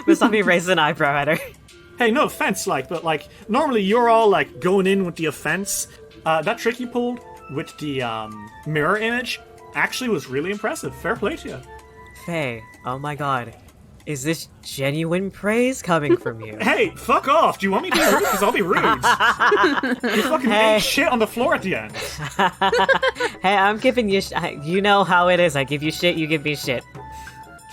Masami raises an eyebrow at her. Hey, no offense, but normally you're all, going in with the offense. That trick you pulled with the mirror image actually was really impressive. Fair play to you. Faye, oh my god. Is this genuine praise coming from you? Hey, fuck off! Do you want me to be rude? Because I'll be rude. You fucking Hey. ate shit on the floor at the end. Hey, I'm giving you. You know how it is. I give you shit. You give me shit.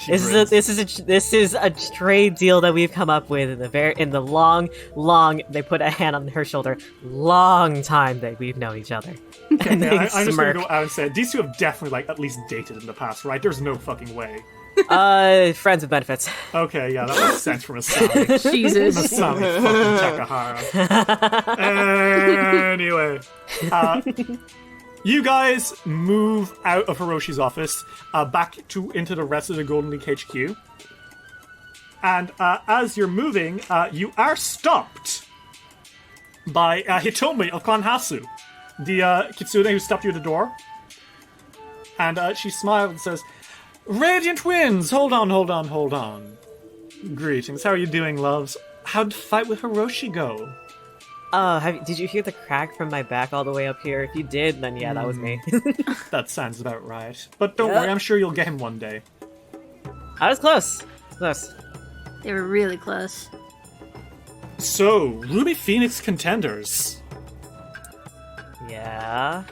She This grins. is a trade deal that we've come up with in the long. They put a hand on her shoulder. Long time that we've known each other. And Yeah, they I'm just gonna smirk. go out and say these two have definitely at least dated in the past, right? There's no fucking way. Friends with benefits. Okay, yeah, that makes sense from Masami. Jesus. Masami fucking Takahara. Anyway, you guys move out of Hiroshi's office back into the rest of the Golden League HQ. And as you're moving, you are stopped by Hitomi of Clan Hasu, the kitsune who stopped you at the door. And she smiled and says, Radiant Winds! Hold on. Greetings, how are you doing, loves? How'd the fight with Hiroshi go? Did you hear the crack from my back all the way up here? If you did, then yeah, that was me. That sounds about right. But don't worry, I'm sure you'll get him one day. I was close. Close. They were really close. So, Ruby Phoenix contenders. Yeah.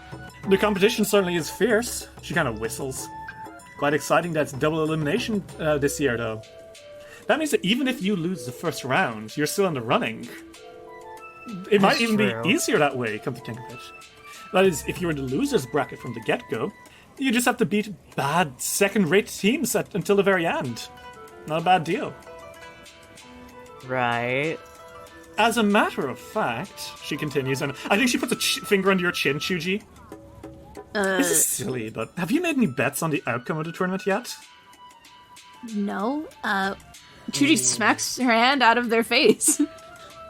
The competition certainly is fierce. She kind of whistles. Quite exciting that it's double elimination this year, though. That means that even if you lose the first round, you're still in the running. It might even be easier that way, come to think of it. That is, if you were in the loser's bracket from the get-go, you just have to beat bad second-rate teams until the very end. Not a bad deal. Right. As a matter of fact, she continues, and I think she puts a finger under your chin, Chuji. This is silly, but have you made any bets on the outcome of the tournament yet? No. Chuji smacks her hand out of their face.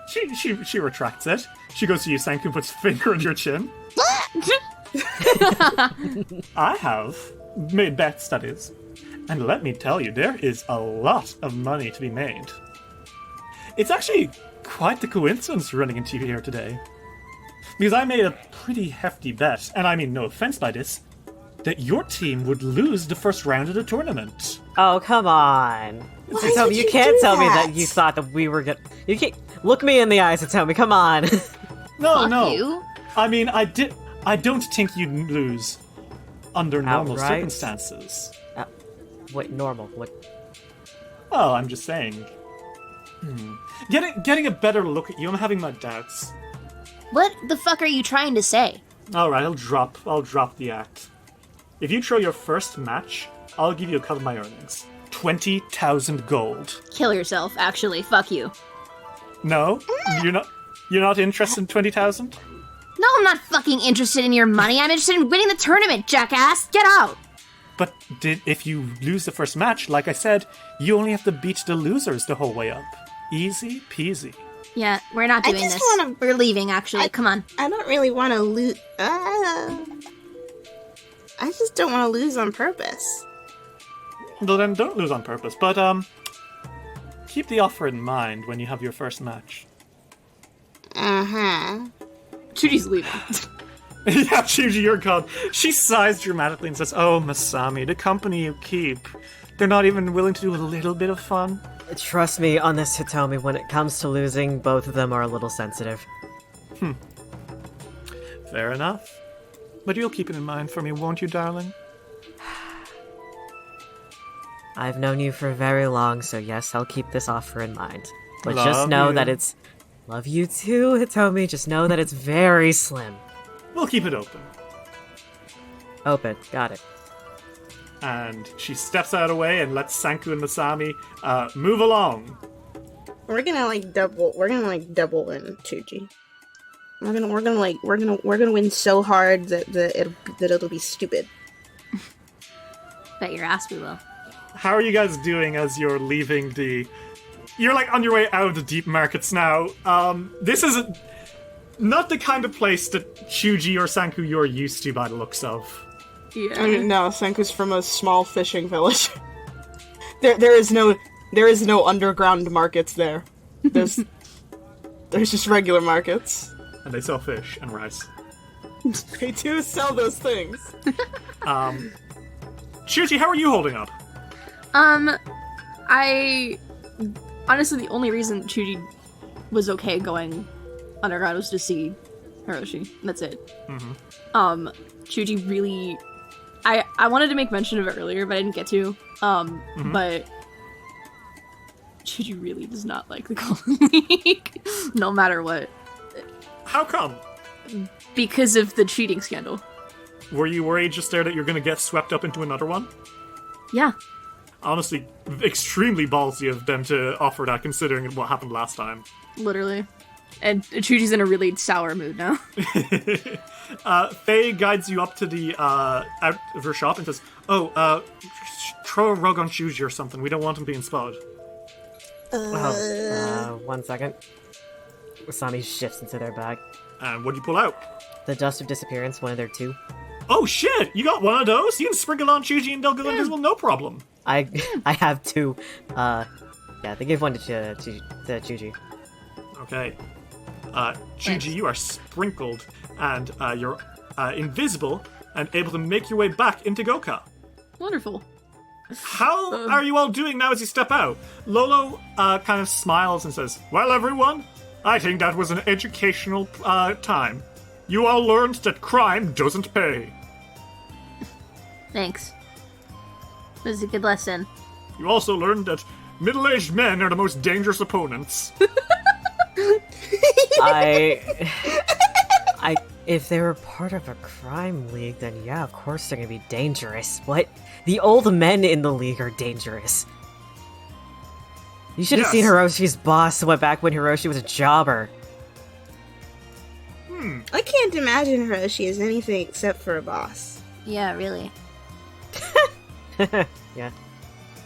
She retracts it. She goes to you, Sanku, and puts a finger on your chin. I have made bets, that is. And let me tell you, there is a lot of money to be made. It's actually quite the coincidence running into you here today. Because I made a pretty hefty bet, and I mean no offense by this, that your team would lose the first round of the tournament. Oh, come on. Why Tell would me, you you can't do tell me that? that you thought that we were gonna... You can't... Look me in the eyes and tell me, come on. Fuck No. you. I mean, I don't think you'd lose under normal Outright? circumstances. What, normal? What? Well, I'm just saying. Getting a better look at you, I'm having my doubts. What the fuck are you trying to say? Alright, I'll drop the act. If you throw your first match, I'll give you a cut of my earnings. 20,000 gold. Kill yourself, actually. Fuck you. No? You're not interested in 20,000? No, I'm not fucking interested in your money. I'm interested in winning the tournament, jackass. Get out. But if you lose the first match, like I said, you only have to beat the losers the whole way up. Easy peasy. Yeah, we're not I doing just this. wanna- We're leaving, actually. Come on. I don't really want to lose. I just don't want to lose on purpose. Well, then don't lose on purpose, but keep the offer in mind when you have your first match. Chuji's leaving. Yeah, Chuji, you're gone. She sighs dramatically and says, "Oh, Masami, the company you keep, they're not even willing to do a little bit of fun." Trust me on this, Hitomi, when it comes to losing, both of them are a little sensitive. Fair enough. But you'll keep it in mind for me, won't you, darling? I've known you for very long, so yes, I'll keep this offer in mind. But just Love know you. that it's... Love you too, Hitomi. Just know that it's very slim. We'll keep it open. Open. Got it. And she steps out of the way and lets Sanku and Masami move along. We're gonna double in Chuji. We're gonna win so hard that it'll be stupid. Bet your ass we will. How are you guys doing as you're leaving the... You're on your way out of the deep markets now. This is not the kind of place that Chuji or Sanku you're used to by the looks of. Yeah. I mean, no, Senku's from a small fishing village. There is no underground markets there. There's just regular markets. And they sell fish and rice. They do sell those things. Chuji, how are you holding up? I honestly the only reason Chuji was going underground was to see Hiroshi. That's it. Chuji really I wanted to make mention of it earlier, but I didn't get to. But Chuji really does not like the Golden League, no matter what, How come? because of the cheating scandal. Were you worried just there that you're gonna get swept up into another one? Yeah. Honestly, extremely ballsy of them to offer that, considering what happened last time. Literally. And Chuji's in a really sour mood now. Faye guides you up to the out of her shop and says, throw a rug on Chuji or something. We don't want him being spotted. 1 second. Usami shifts into their bag. And what do you pull out? The Dust of Disappearance, one of their 2. Oh shit! You got one of those? You can sprinkle on Chuji and they'll go invisible, no problem. I have 2. Yeah, they gave one to Chuji. Okay. Chuji, you are sprinkled, and you're invisible, and able to make your way back into Goka. Wonderful. How are you all doing now as you step out? Lolo kind of smiles and says, well, everyone, I think that was an educational time. You all learned that crime doesn't pay. Thanks. It was a good lesson. You also learned that middle-aged men are the most dangerous opponents. If they were part of a crime league, then yeah, of course they're gonna be dangerous. What? The old men in the league are dangerous. You should have seen Hiroshi's boss back when Hiroshi was a jobber. I can't imagine Hiroshi as anything except for a boss. Yeah, really. Yeah.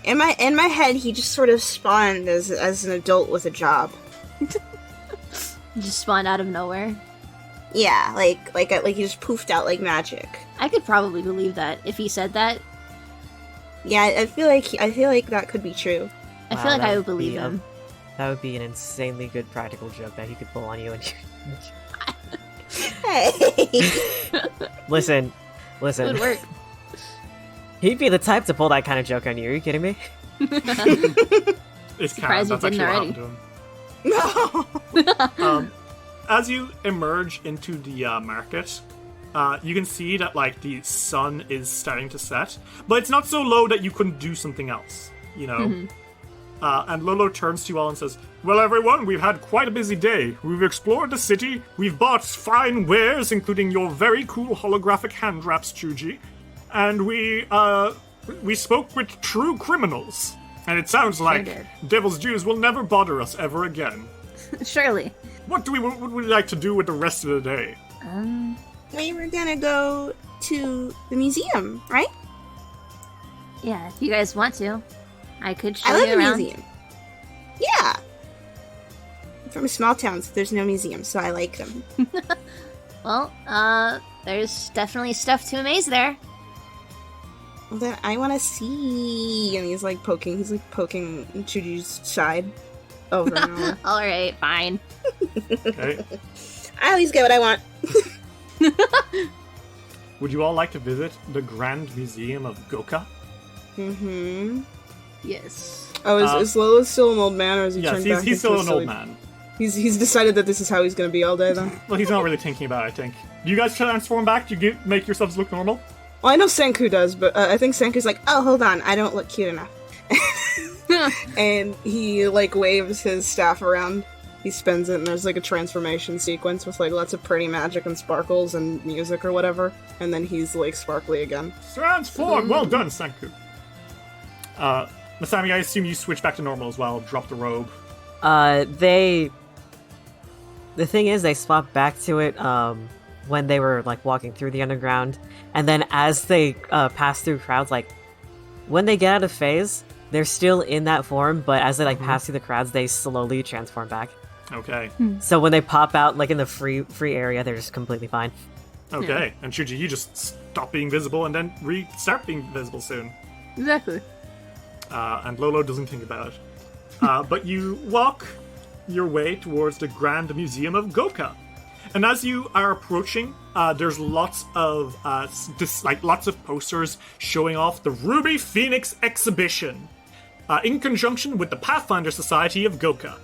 In my head, he just sort of spawned as an adult with a job. Just spawned out of nowhere. Yeah, like he just poofed out like magic. I could probably believe that if he said that. Yeah, I feel like that could be true. I feel like I would believe him. That would be an insanely good practical joke that he could pull on you. And Hey, listen. It would work. He'd be the type to pull that kind of joke on you. Are you kidding me? It's Surprised that's you didn't actually what happened to him. As you emerge into the market, you can see that like the sun is starting to set, but it's not so low that you couldn't do something else, you know? Mm-hmm. And Lolo turns to you all and says, well, everyone, we've had quite a busy day. We've explored the city, we've bought fine wares, including your very cool holographic hand wraps, Chuji, and we spoke with true criminals. And it sounds like did. Devil's Jews will never bother us ever again. Surely. What would we like to do with the rest of the day? we were gonna go to the museum, right? Yeah, if you guys want to, I could show I love you the around. museum. Yeah. I'm from a small town, so there's no museum, so I like them. Well, there's definitely stuff to amaze there. Well, then I want to see. And he's like poking Chuji's side over and over. All right, fine. Okay. I always get what I want. Would you all like to visit the Grand Museum of Goka? Mm-hmm. Yes. Oh, is Lolo still an old man, or is he Yes, turned back he's still into an a old silly- man. He's decided that this is how he's going to be all day, then. Well, he's not really thinking about it, I think. Do you guys transform back? Do you make yourselves look normal? Well, I know Senku does, but I think Senku's like, oh, hold on, I don't look cute enough. And he, like, waves his staff around. He spins it, and there's, like, a transformation sequence with, like, lots of pretty magic and sparkles and music or whatever. And then he's, like, sparkly again. Transform! Well done, Senku. Masami, I assume you switch back to normal as well. Drop the robe. The thing is, they swapped back to it when they were like walking through the underground, and then as they pass through crowds, like when they get out of phase, they're still in that form, but as they like pass through the crowds, they slowly transform back. Okay. So when they pop out like in the free area, they're just completely fine. Okay. And Shuji, you just stop being visible and then start being visible soon. Exactly. And Lolo doesn't think about it. But you walk your way towards the Grand Museum of Goka. And as you are approaching, there's lots of lots of posters showing off the Ruby Phoenix exhibition in conjunction with the Pathfinder Society of Goka.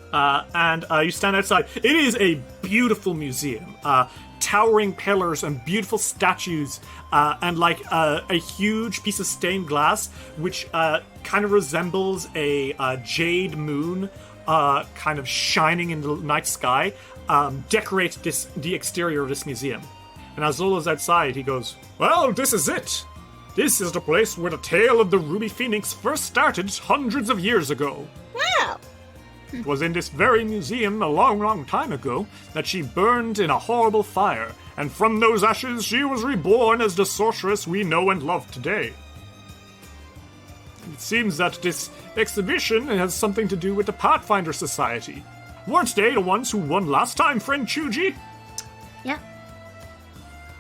And you stand outside. It is a beautiful museum. Towering pillars and beautiful statues, and like a huge piece of stained glass, which kind of resembles a jade moon, kind of shining in the night sky, decorate the exterior of this museum. And as Lolo's outside, he goes, "Well, this is it. This is the place where the tale of the Ruby Phoenix first started hundreds of years ago. Wow. It was in this very museum a long, long time ago that she burned in a horrible fire, and from those ashes she was reborn as the sorceress we know and love today. It seems that this exhibition has something to do with the Pathfinder Society. Weren't they the ones who won last time, friend Chuji? Yeah.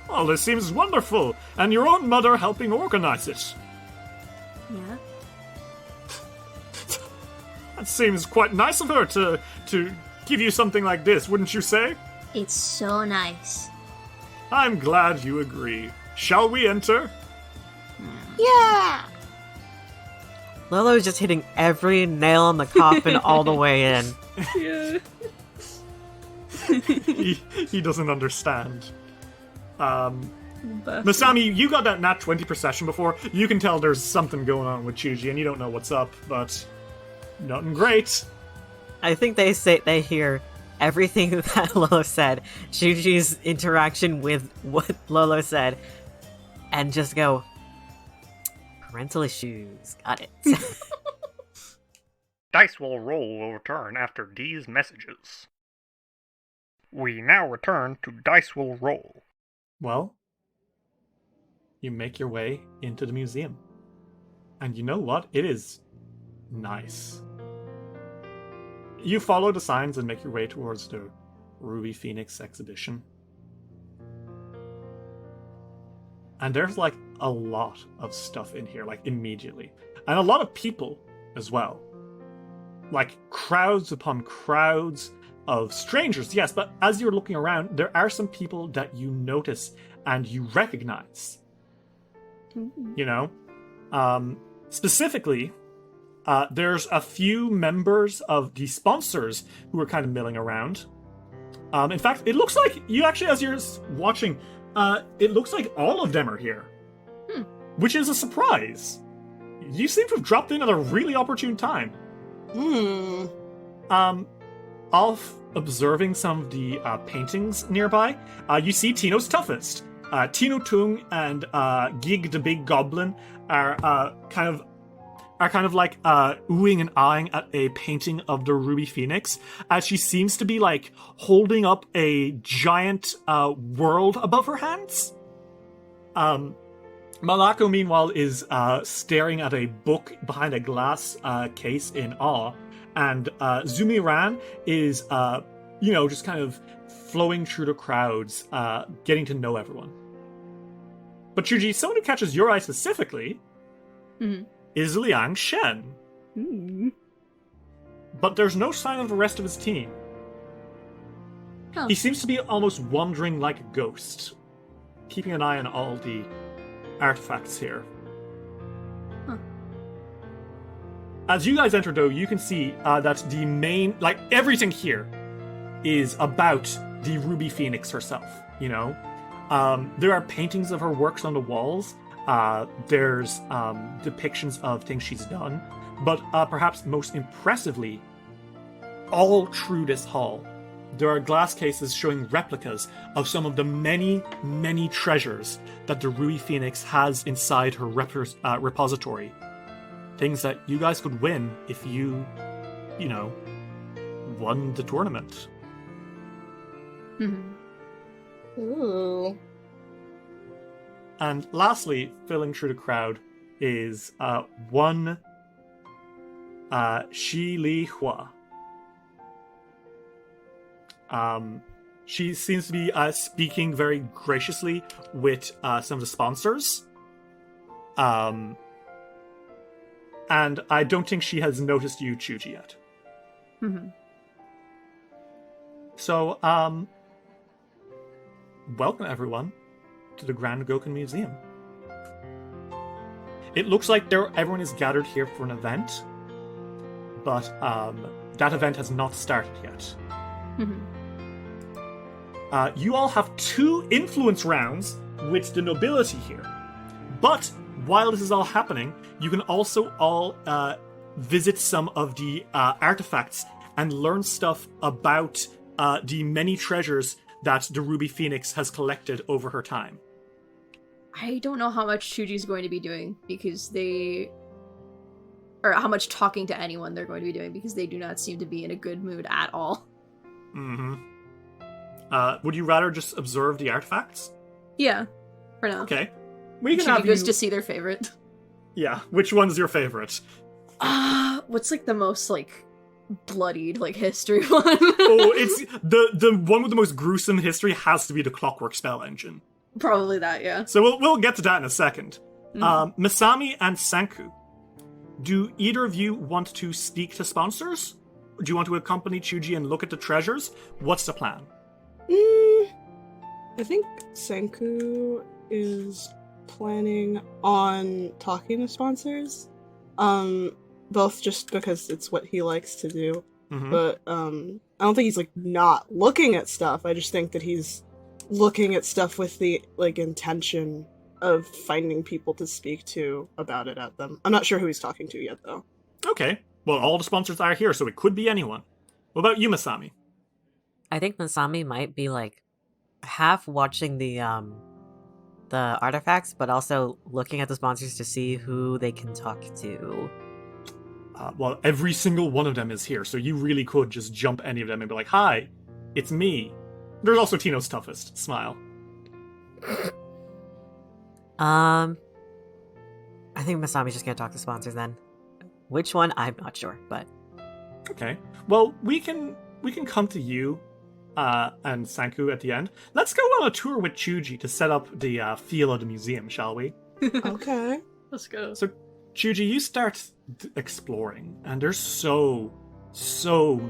Well, this seems wonderful, and your own mother helping organize it. Yeah. That seems quite nice of her to give you something like this, wouldn't you say? It's so nice. I'm glad you agree. Shall we enter? Yeah. Lolo's just hitting every nail on the coffin all the way in. Yeah. He doesn't understand. Masami, you got that nat 20 perception before. You can tell there's something going on with Chuji, and you don't know what's up, but nothing great. I think they hear everything that Lolo said, Chuji's interaction with what Lolo said, and just go, parental issues, got it. Dice will roll will return after these messages. We now return to Dice will roll. Well, you make your way into the museum. And you know what? It is nice. You follow the signs and make your way towards the Ruby Phoenix exhibition. And there's like a lot of stuff in here, like immediately. And a lot of people as well. Like crowds upon crowds of strangers, yes, but as you're looking around, there are some people that you notice and you recognize. You know? Specifically, there's a few members of the sponsors who are kind of milling around. In fact, it looks like you actually, as you're watching, it looks like all of them are here. Which is a surprise. You seem to have dropped in at a really opportune time. Off observing some of the paintings nearby, you see Tino's toughest. Tino Tung and Gig the Big Goblin are kind of like oohing and eyeing at a painting of the Ruby Phoenix, as she seems to be like holding up a giant world above her hands. Malako, meanwhile, is staring at a book behind a glass case in awe, and Zumiran is, just kind of flowing through the crowds, getting to know everyone. But Chuji, someone who catches your eye specifically is Liang Shen. But there's no sign of the rest of his team. Oh. He seems to be almost wandering like a ghost, keeping an eye on all the artifacts here. As you guys enter, though, you can see that the main, like, everything here is about the Ruby Phoenix herself, you know? There are paintings of her works on the walls. There's depictions of things she's done. But perhaps most impressively, all through this hall, there are glass cases showing replicas of some of the many, many treasures that the Ruby Phoenix has inside her repository. Things that you guys could win if you won the tournament. Ooh. And lastly, filling through the crowd is one Shi Li Hua. She seems to be speaking very graciously with some of the sponsors. And I don't think she has noticed you, Chuji, yet. So, welcome everyone to the Grand Goken Museum. It looks like everyone is gathered here for an event, but that event has not started yet. You all have 2 influence rounds with the nobility here, but while this is all happening, you can also all visit some of the artifacts and learn stuff about the many treasures that the Ruby Phoenix has collected over her time. I don't know how much Chuji's going to be doing because or how much talking to anyone they're going to be doing because they do not seem to be in a good mood at all. Mm-hmm. Would you rather just observe the artifacts? Yeah, for now. Okay. We can Chuji have goes you... to see their favorite. Yeah, which one's your favorite? What's like the most like bloodied like history one? Oh, it's the one with the most gruesome history has to be the Clockwork spell engine. Probably that, yeah. So we'll get to that in a second. Masami and Sanku, do either of you want to speak to sponsors? Do you want to accompany Chuji and look at the treasures? What's the plan? I think Senku is planning on talking to sponsors. Both just because it's what he likes to do. Mm-hmm. But I don't think he's like not looking at stuff. I just think that he's looking at stuff with the like intention of finding people to speak to about it at them. I'm not sure who he's talking to yet though. Okay. Well, all the sponsors are here, so it could be anyone. What about you, Masami? I think Masami might be like half watching the artifacts, but also looking at the sponsors to see who they can talk to. Well, every single one of them is here, so you really could just jump any of them and be like, "Hi, it's me." There's also Tino's toughest. Smile. I think Masami's just gonna talk to sponsors then. Which one? I'm not sure, but Okay. Well, we can come to you and Sanku at the end. Let's go on a tour with Chuji to set up the feel of the museum, shall we? Okay. Let's go. So, Chuji, you start exploring, and there's so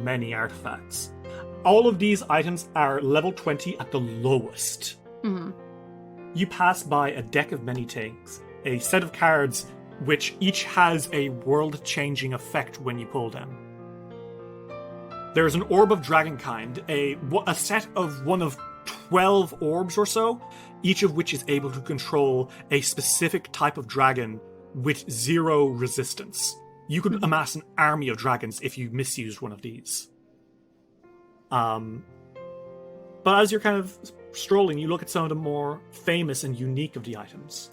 many artifacts. All of these items are level 20 at the lowest. Mm-hmm. You pass by a deck of many things, a set of cards which each has a world-changing effect when you pull them. There's an Orb of Dragonkind, a set of one of 12 orbs or so, each of which is able to control a specific type of dragon with 0 resistance. You could amass an army of dragons if you misused one of these. But as you're kind of strolling, you look at some of the more famous and unique of the items.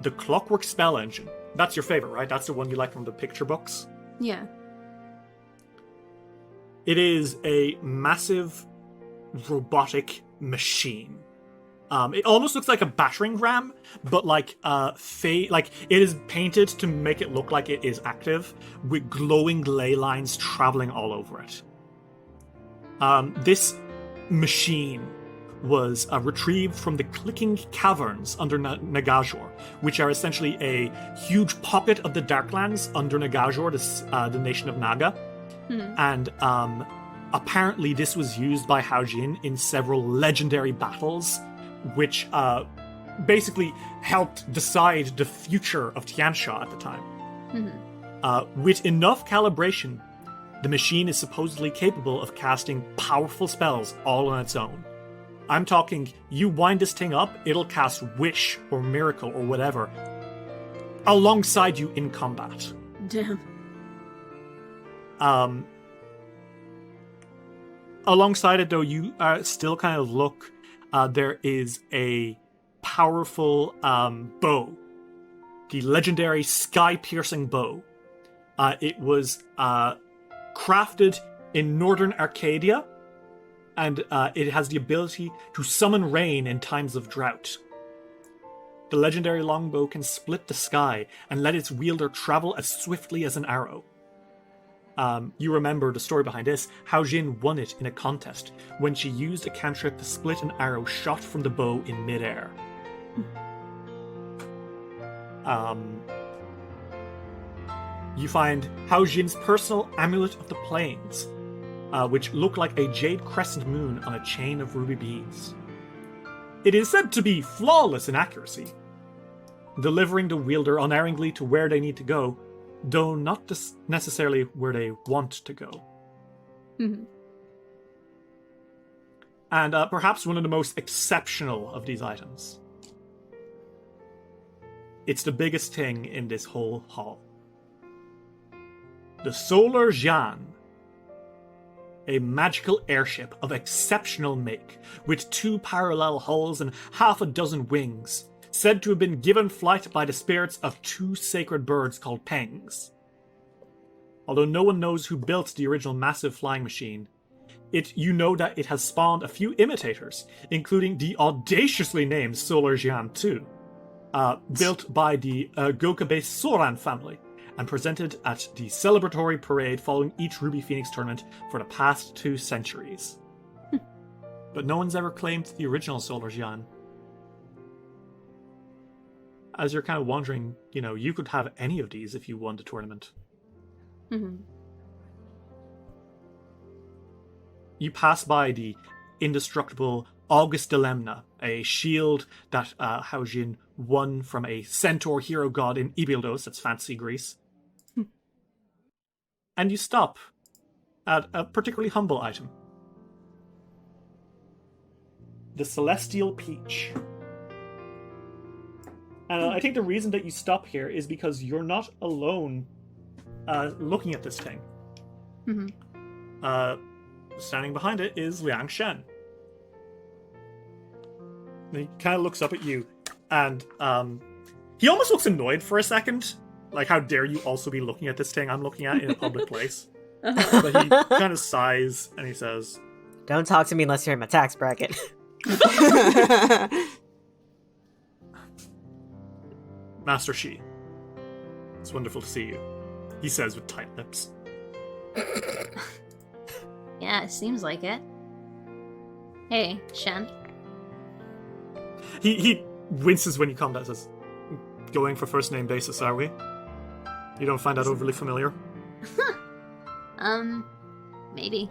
The Clockwork spell engine. That's your favorite, right? That's the one you like from the picture books? Yeah. It is a massive robotic machine. It almost looks like a battering ram, but like it is painted to make it look like it is active, with glowing ley lines traveling all over it. This machine was retrieved from the clicking caverns under Nagajor, which are essentially a huge pocket of the Darklands under Nagajor, the nation of Naga. And apparently this was used by Haojin in several legendary battles, which basically helped decide the future of Tiansha at the time. With enough calibration, the machine is supposedly capable of casting powerful spells all on its own. I'm talking, you wind this thing up, it'll cast Wish or Miracle or whatever alongside you in combat. Damn. Alongside it, though, you still kind of look. There is a powerful bow, the legendary sky-piercing bow. It was crafted in northern Arcadia, and it has the ability to summon rain in times of drought. The legendary longbow can split the sky and let its wielder travel as swiftly as an arrow. You remember the story behind this. Haojin won it in a contest when she used a cantrip to split an arrow shot from the bow in midair. You find Haojin's personal Amulet of the Plains, which looked like a jade crescent moon on a chain of ruby beads. It is said to be flawless in accuracy, delivering the wielder unerringly to where they need to go, though not necessarily where they want to go. And perhaps one of the most exceptional of these items. It's the biggest thing in this whole hall. The Solar Jan. a magical airship of exceptional make, with 2 parallel hulls and half a dozen wings, said to have been given flight by the spirits of 2 sacred birds called pengs. Although no one knows who built the original massive flying machine, you know that it has spawned a few imitators, including the audaciously named Solar Jian 2, built by the Gokabe Soran family, and presented at the celebratory parade following each Ruby Phoenix tournament for the past 2 centuries. But no one's ever claimed the original Solar Jian. As you're kind of wondering, you could have any of these if you won the tournament. Mm-hmm. You pass by the indestructible August Dilemna, a shield that Haojin won from a centaur hero god in Ibildos, that's fancy Greece. And you stop at a particularly humble item. The Celestial Peach. And I think the reason that you stop here is because you're not alone looking at this thing. Mm-hmm. Standing behind it is Liang Shen. And he kind of looks up at you, and he almost looks annoyed for a second. Like, how dare you also be looking at this thing I'm looking at in a public place? But he kind of sighs, and he says, Don't talk to me unless you're in my tax bracket. Master Shi, it's wonderful to see you, he says with tight lips. Yeah, it seems like it. Hey, Shen. He winces when you come down and says, going for first name basis, are we? You don't find that overly familiar? Maybe.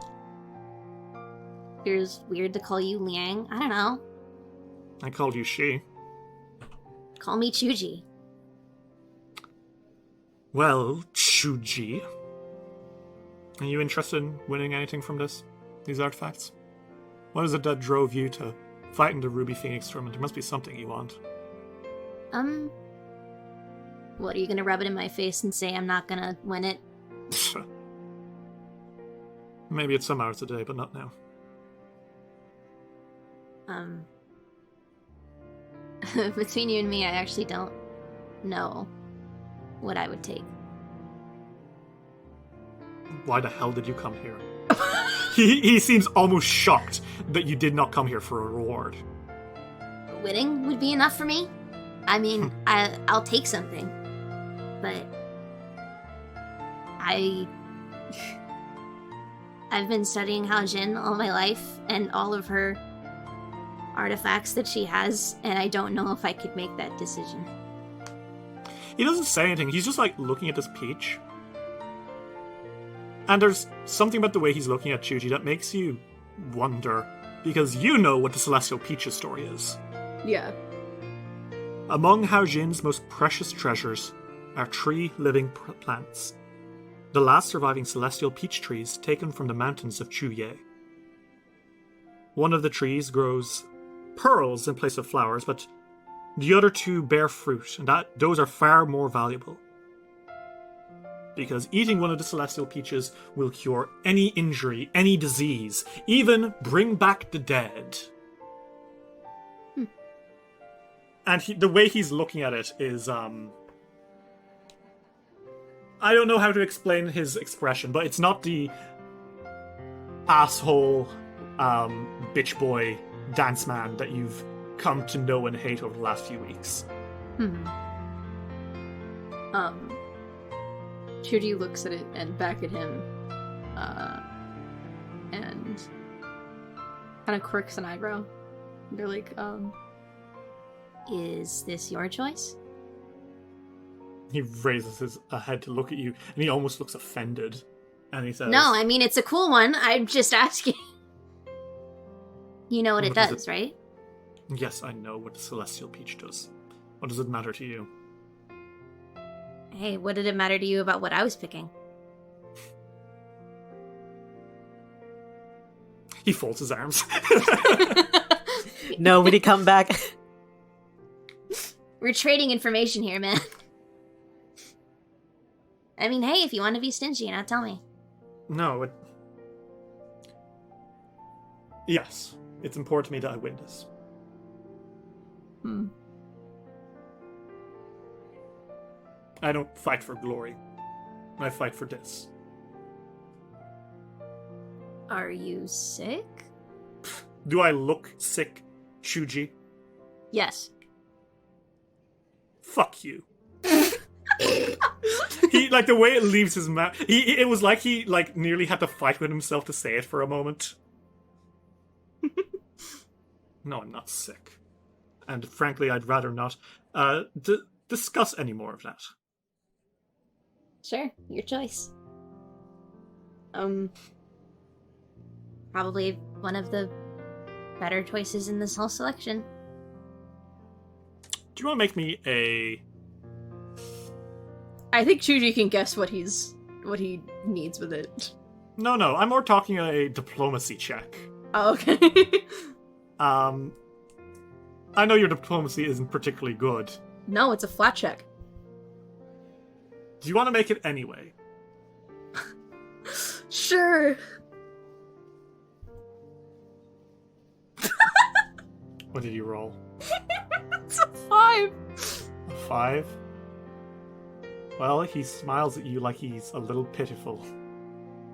Feels weird to call you Liang. I don't know. I called you Shi. Call me Chuji. Well, Chuji, are you interested in winning anything from these artifacts? What is it that drove you to fight in the Ruby Phoenix tournament? There must be something you want. What, are you gonna rub it in my face and say I'm not gonna win it? Maybe it's some hours a day, but not now. Between you and me, I actually don't know what I would take. Why the hell did you come here? He seems almost shocked that you did not come here for a reward. Winning would be enough for me. I mean, I'll take something, but I've been studying Haojin all my life and all of her artifacts that she has, and I don't know if I could make that decision. He doesn't say anything. He's just like looking at this peach. And there's something about the way he's looking at Chuji that makes you wonder, because you know what the Celestial Peach's story is. Yeah. Among Haojin's most precious treasures are 3 living plants. The last surviving celestial peach trees taken from the mountains of Chuye. One of the trees grows pearls in place of flowers, but the other 2 bear fruit, and those are far more valuable. Because eating one of the celestial peaches will cure any injury, any disease, even bring back the dead. And the way he's looking at it is, I don't know how to explain his expression, but it's not the asshole, bitch boy dance man that you've come to know and hate over the last few weeks. Chuji looks at it and back at him, and kind of quirks an eyebrow. They're like, Is this your choice? He raises his head to look at you, and he almost looks offended. And he says, No, I mean, it's a cool one. I'm just asking. You know what it does, right? Yes, I know what the Celestial Peach does. What does it matter to you? Hey, what did it matter to you about what I was picking? He folds his arms. No, when he come back. We're trading information here, man. I mean, hey, if you want to be stingy, tell me. No, Yes, it's important to me that I win this. I don't fight for glory. I fight for this. Are you sick? Do I look sick, Shuji? Yes. Fuck you. He, like, the way it leaves his mouth, it was like he, like, nearly had to fight with himself to say it for a moment. No, I'm not sick. And frankly, I'd rather not discuss any more of that. Sure, your choice. Probably one of the better choices in this whole selection. Do you want to make me a... I think Chuji can guess what he needs with it. No, I'm more talking a diplomacy check. Oh, okay. I know your diplomacy isn't particularly good. No, it's a flat check. Do you want to make it anyway? Sure. What did you roll? It's a 5. A 5? Well, he smiles at you like he's a little pitiful.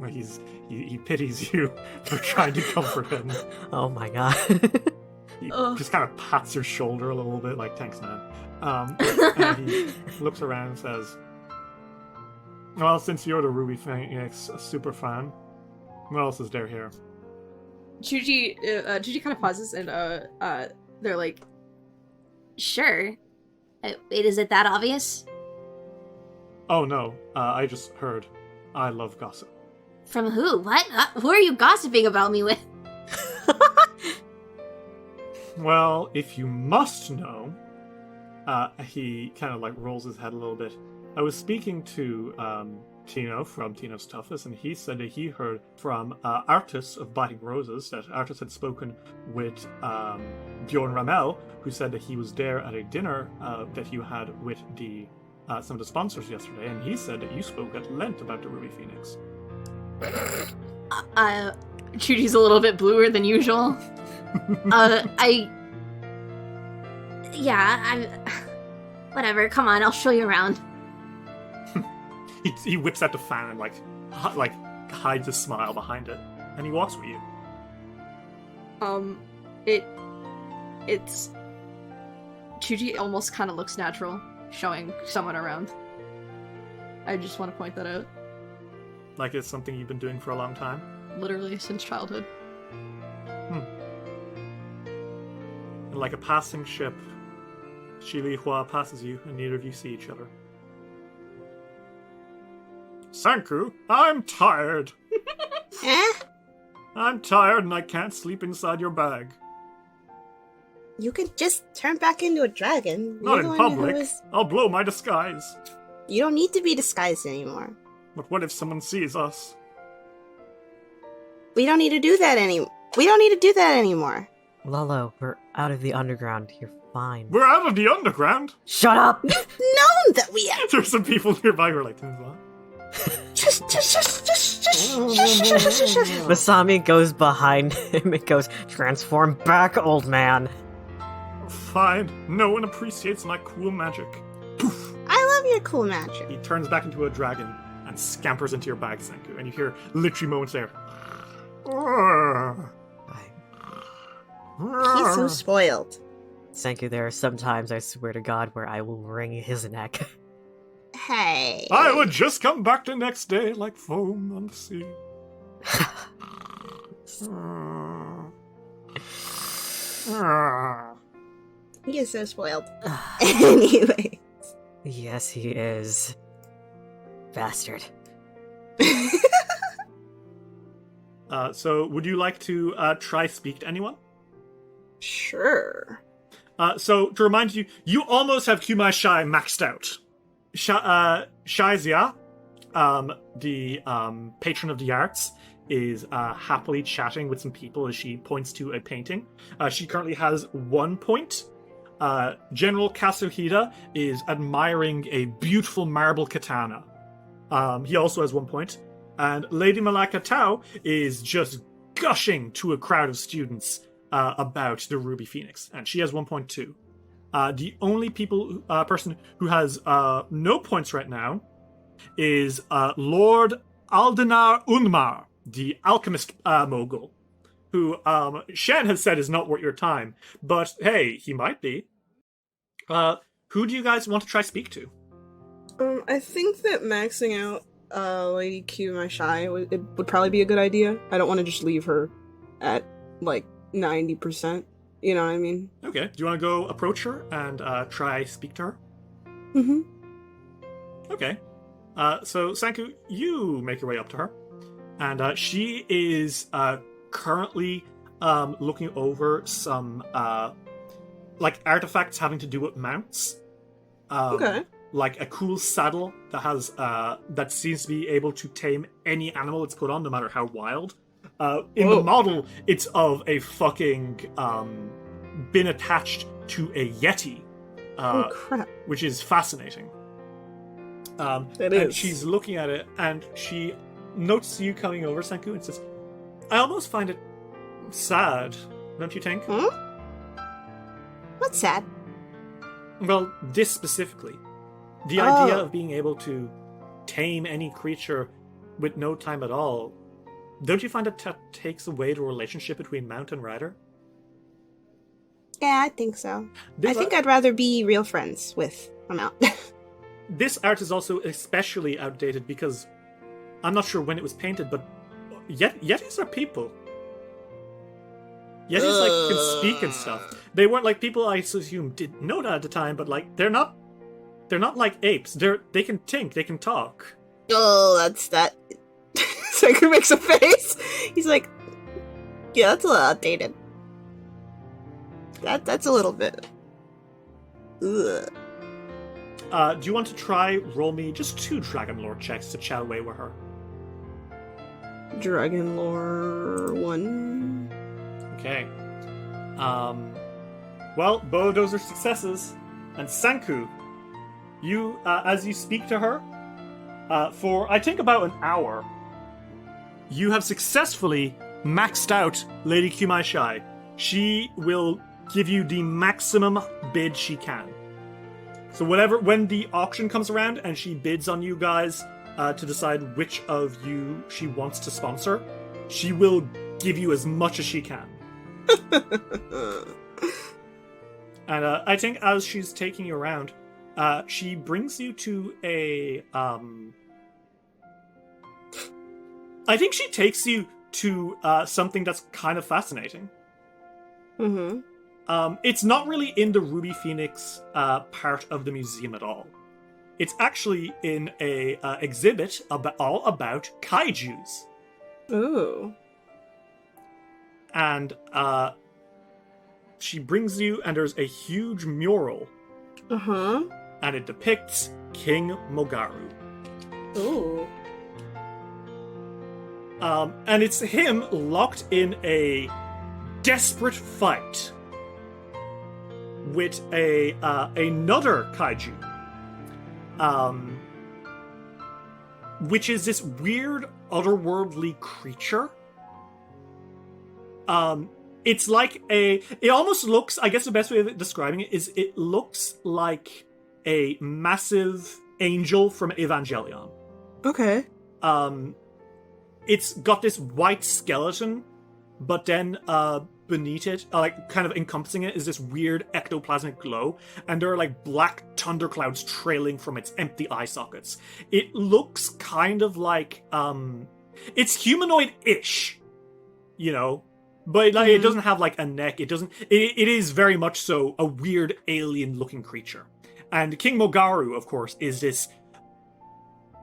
Like he pities you for trying to comfort him. Oh my god. He Ugh. just kind of pats your shoulder a little bit, like, thanks, man. And he looks around and says, well, since you're the Ruby Phoenix super fan, what else is there here? Chuji kind of pauses and they're like, Sure. Wait, is it that obvious? Oh no, I just heard. I love gossip. From who? What? Who are you gossiping about me with? Well, if you must know, he kind of like rolls his head a little bit. I was speaking to Tino from Tino's Toughest, and he said that he heard from Artis of Biting Roses that Artis had spoken with Bjorn Ramel, who said that he was there at a dinner that you had with the some of the sponsors yesterday, and he said that you spoke at length about the Ruby Phoenix. Chuji's a little bit bluer than usual. Whatever, come on, I'll show you around. He whips out the fan and like hides a smile behind it, and he walks with you. It's Chuji almost kind of looks natural, showing someone around. I just want to point that out. Like it's something you've been doing for a long time? Literally since childhood. And like a passing ship, Shi Hua passes you, and neither of you see each other. Sanku, I'm tired. Eh? I'm tired and I can't sleep inside your bag. You could just turn back into a dragon. Not You're in the one public. who is- I'll blow my disguise. You don't need to be disguised anymore. But what if someone sees us? We don't need to do that anymore. Lolo, we're out of the underground. You're fine. We're out of the underground. Shut up! You've known that we have. There's some people nearby who are like, what? Just. Masami goes behind him and goes, transform back, old man. Fine. No one appreciates my cool magic. Poof. I love your cool magic. He turns back into a dragon and scampers into your bag, Senku, and you hear literally moments there. He's so spoiled. Senku, there are some times, I swear to God, where I will wring his neck. Hey. I would just come back the next day like foam on the sea. He is so spoiled. Anyway. Yes, he is. Bastard. So, would you like to try speak to anyone? Sure. So, to remind you, you almost have Kumai Shai maxed out. Shaizia, the patron of the arts, is happily chatting with some people as she points to a painting. She currently has 1 point. General Kasuhida is admiring a beautiful marble katana. He also has 1 point. And Lady Malaka Tao is just gushing to a crowd of students about the Ruby Phoenix, and she has 1.2. The only person who has no points right now is Lord Aldenar Unmar, the alchemist mogul, who Shen has said is not worth your time, but hey, he might be. Who do you guys want to try speak to? I think that maxing out Lady Q my shy it would probably be a good idea. I don't want to just leave her at like 90%. You know what I mean? Okay. Do you want to go approach her and try speak to her? Mm-hmm. Okay. So Sanku, you make your way up to her, and she is currently looking over some like artifacts having to do with mounts. Okay. Like a cool saddle that has that seems to be able to tame any animal it's put on, no matter how wild. In the model, it's of a fucking been attached to a yeti, oh crap! which is fascinating. It and is. she's looking at it, and she notes you coming over, Sanku, and says, "I almost find it sad, don't you think?" Hmm? What's sad? Well, this specifically. The idea of being able to tame any creature with no time at all, don't you find that takes away the relationship between Mount and Rider? Yeah, I think so. This, I think I'd rather be real friends with a mount. This art is also especially outdated because I'm not sure when it was painted, but Yetis are people. Yetis like can speak and stuff. They weren't like people I assume didn't know that at the time, but like they're not like apes. They can think, they can talk. Oh, that's that. Senku makes a face. He's like, yeah, that's a little outdated. That's a little bit. Ugh. Do you want to try roll me just 2 Dragon Lore checks to chat away with her? Dragon Lore 1. Okay. Well, both of those are successes. And Sanku, you, as you speak to her, for I think about an hour, you have successfully maxed out Lady Kumai Shai. She will give you the maximum bid she can. So when the auction comes around and she bids on you guys to decide which of you she wants to sponsor, she will give you as much as she can. And I think as she's taking you around, she brings you to a... I think she takes you to something that's kind of fascinating. Mm-hmm. It's not really in the Ruby Phoenix part of the museum at all. It's actually in a exhibit all about kaijus. Ooh. And she brings you, and there's a huge mural. Uh-huh. And it depicts King Mogaru. Ooh. And it's him locked in a desperate fight with another kaiju, which is this weird otherworldly creature. It's like it almost looks, I guess the best way of describing it is it looks like a massive angel from Evangelion. Okay. It's got this white skeleton, but then beneath it, like kind of encompassing it, is this weird ectoplasmic glow, and there are like black thunderclouds trailing from its empty eye sockets. It looks kind of like it's humanoid-ish, you know, but like, it doesn't have like a neck. It doesn't. It is very much so a weird alien-looking creature. And King Mogaru, of course, is this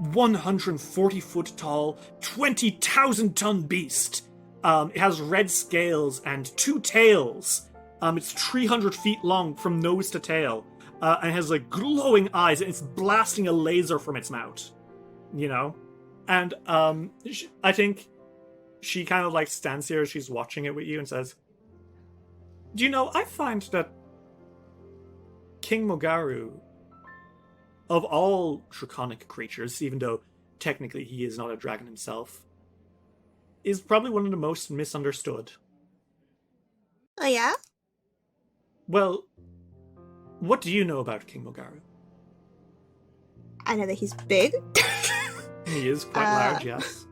140-foot tall, 20,000-ton beast. It has red scales and 2 tails. It's 300 feet long from nose to tail, and it has like glowing eyes, and it's blasting a laser from its mouth. You know, and I think she kind of like stands here as she's watching it with you and says, "Do you know? I find that King Mogaru, of all draconic creatures, even though technically he is not a dragon himself, is probably one of the most misunderstood. Oh yeah? Well, what do you know about King Mogaru? I know that he's big. He is quite large, yes.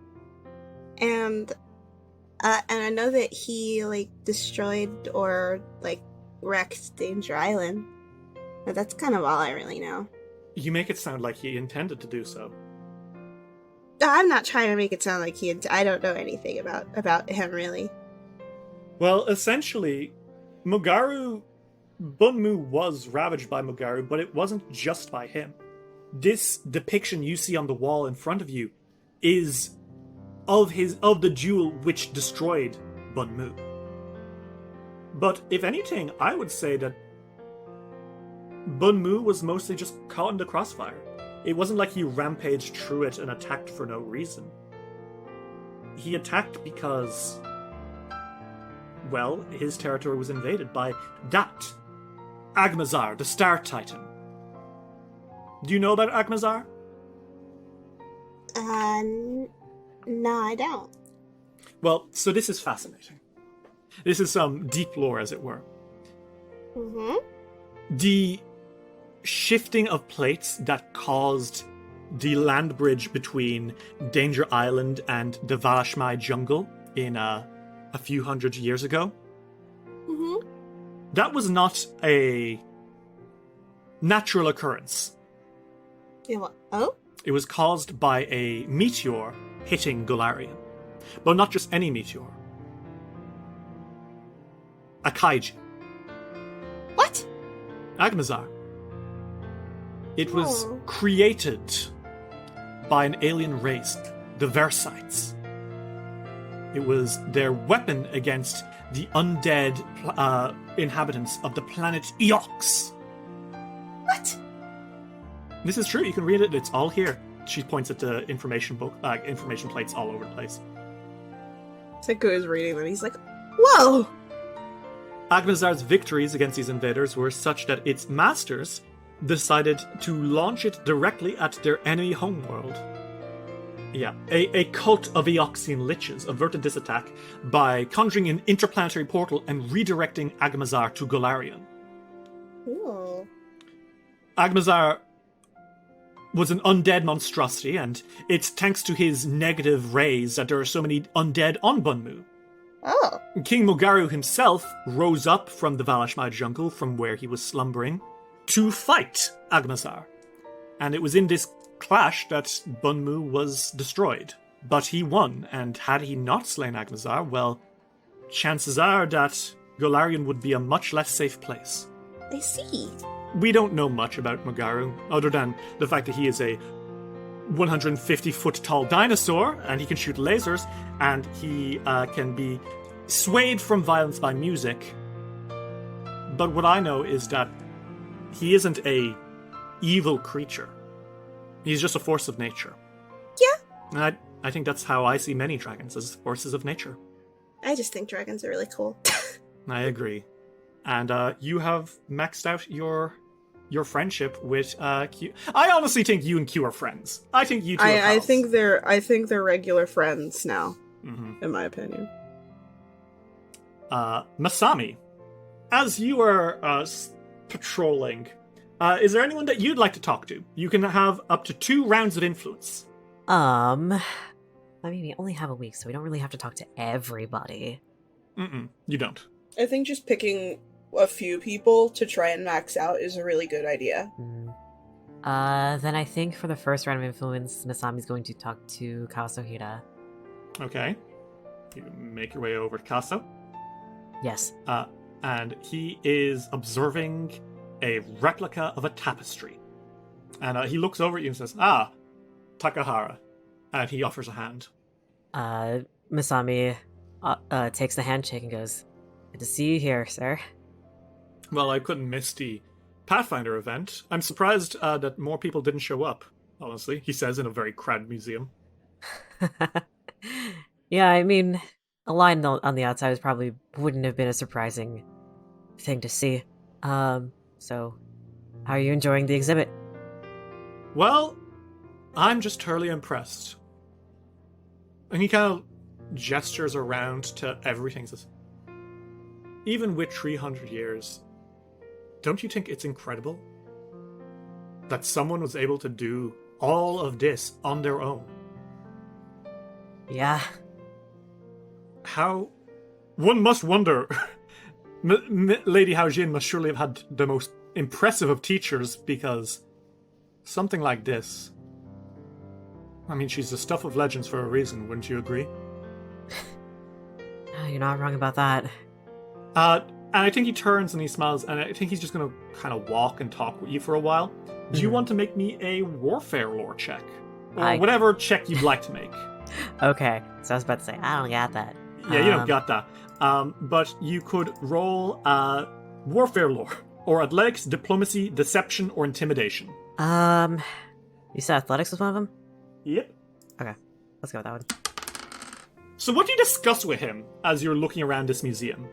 And I know that he, like, destroyed or, like, wrecked Danger Island. But that's kind of all I really know. You make it sound like he intended to do so. I'm not trying to make it sound like I don't know anything about him, really. Well, essentially, Bunmu was ravaged by Mogaru, but it wasn't just by him. This depiction you see on the wall in front of you is of the jewel which destroyed Bunmu. But if anything, I would say that Bunmu was mostly just caught in the crossfire. It wasn't like he rampaged through it and attacked for no reason. He attacked because, well, his territory was invaded by that Agmazar, the Star Titan. Do you know about Agmazar? No, I don't. Well, so this is fascinating. This is some deep lore, as it were. Mm-hmm. The shifting of plates that caused the land bridge between Danger Island and the Valashmai jungle in a few hundred years ago, Mm-hmm. that was not a natural occurrence. Yeah, what? Oh? It was caused by a meteor hitting Golarion. But not just any meteor. A kaiju. What? Agmazar. It was Oh. created by an alien race, the Versites. It was their weapon against the undead inhabitants of the planet Eox. What? This is true, you can read it, it's all here. She points at the information plates all over the place. Seiko is reading them. He's like, whoa! Agmazar's victories against these invaders were such that its masters decided to launch it directly at their enemy homeworld. Yeah, a cult of Eoxian liches averted this attack by conjuring an interplanetary portal and redirecting Agmazar to Golarion. Cool. Agmazar was an undead monstrosity, and it's thanks to his negative rays that there are so many undead on Bunmu. Oh. King Mogaru himself rose up from the Valashmai jungle from where he was slumbering to fight Agmazar. And it was in this clash that Bunmu was destroyed. But he won, and had he not slain Agmazar, well, chances are that Golarion would be a much less safe place. I see. We don't know much about Mogaru, other than the fact that he is a 150-foot tall dinosaur, and he can shoot lasers, and he can be swayed from violence by music. But what I know is that he isn't a evil creature. He's just a force of nature. Yeah. And I think that's how I see many dragons, as forces of nature. I just think dragons are really cool. I agree. And you have maxed out your friendship with Q. I honestly think you and Q are friends. I think you two are I pals. think they're regular friends now, Mhm. in my opinion. Masami, as you are patrolling, is there anyone that you'd like to talk to? You can have up to 2 rounds of influence. I mean, we only have a week, so we don't really have to talk to everybody. You don't. I think just picking a few people to try and max out is a really good idea. Then I think for the first round of influence, Masami's going to talk to Kazuhira. Okay. You make your way over to Kaso. Yes. And he is observing a replica of a tapestry. And he looks over at you and says, "Ah, Takahara." And he offers a hand. Masami takes the handshake and goes, "Good to see you here, sir." Well, I couldn't miss the Pathfinder event. I'm surprised that more people didn't show up, honestly, he says in a very crowded museum. Yeah, I mean, a line on the outside probably wouldn't have been a surprising thing to see. So, how are you enjoying the exhibit? Well, I'm just thoroughly impressed. And he kind of gestures around to everything. Says, even with 300 years, don't you think it's incredible that someone was able to do all of this on their own? Yeah. How... One must wonder... Lady Haojin must surely have had the most impressive of teachers, because something like this... I mean, she's the stuff of legends for a reason, wouldn't you agree? You're not wrong about that. And I think he turns and he smiles, and I think he's just going to kind of walk and talk with you for a while. Do you want to make me a warfare lore check? Or whatever check you'd like to make. Okay, so I was about to say, I don't got that. Yeah, you don't got that. But you could roll warfare lore, or athletics, diplomacy, deception, or intimidation. You said athletics was one of them? Yep. Okay, let's go with that one. So what do you discuss with him as you're looking around this museum?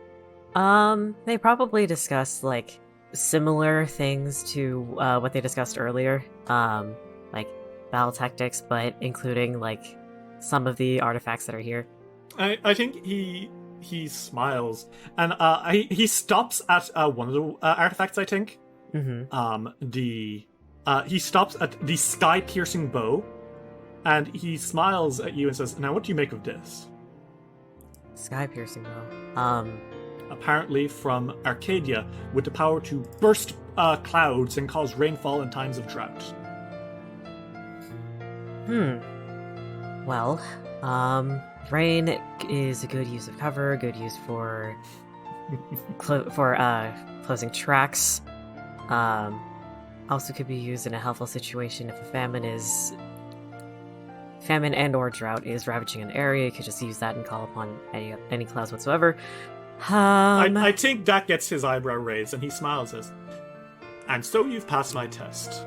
They probably discussed, like, similar things to what they discussed earlier. Like, battle tactics, but including, like, some of the artifacts that are here. I think he smiles, and he stops at one of the artifacts, I think. Mm-hmm. He stops at the sky-piercing bow, and he smiles at you and says, "Now, what do you make of this?" Sky-piercing bow. Apparently from Arcadia, with the power to burst clouds and cause rainfall in times of drought. Well, rain is a good use of cover, good use for closing tracks. Also could be used in a helpful situation if a famine and or drought is ravaging an area. You could just use that and call upon any clouds whatsoever. I think that gets his eyebrow raised, and he smiles as, "And so you've passed my test."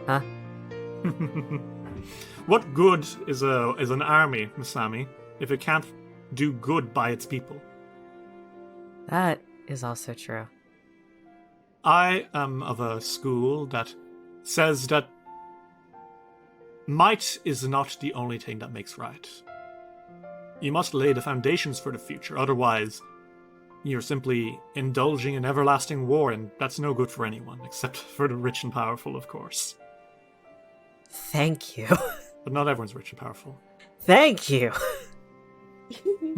Huh? What good is an army, Masami, if it can't do good by its people? That is also true. I am of a school that says that might is not the only thing that makes right. You must lay the foundations for the future, otherwise you're simply indulging in everlasting war, and that's no good for anyone, except for the rich and powerful, of course. Thank you. But not everyone's rich and powerful. Thank you.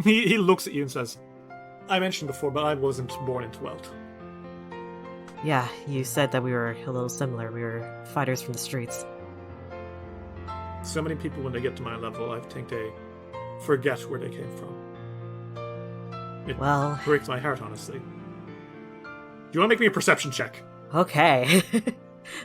He looks at you and says, "I mentioned before, but I wasn't born into wealth." Yeah, you said that we were a little similar. We were fighters from the streets. So many people, when they get to my level, I think they forget where they came from. It breaks my heart, honestly. Do you want to make me a perception check? Okay.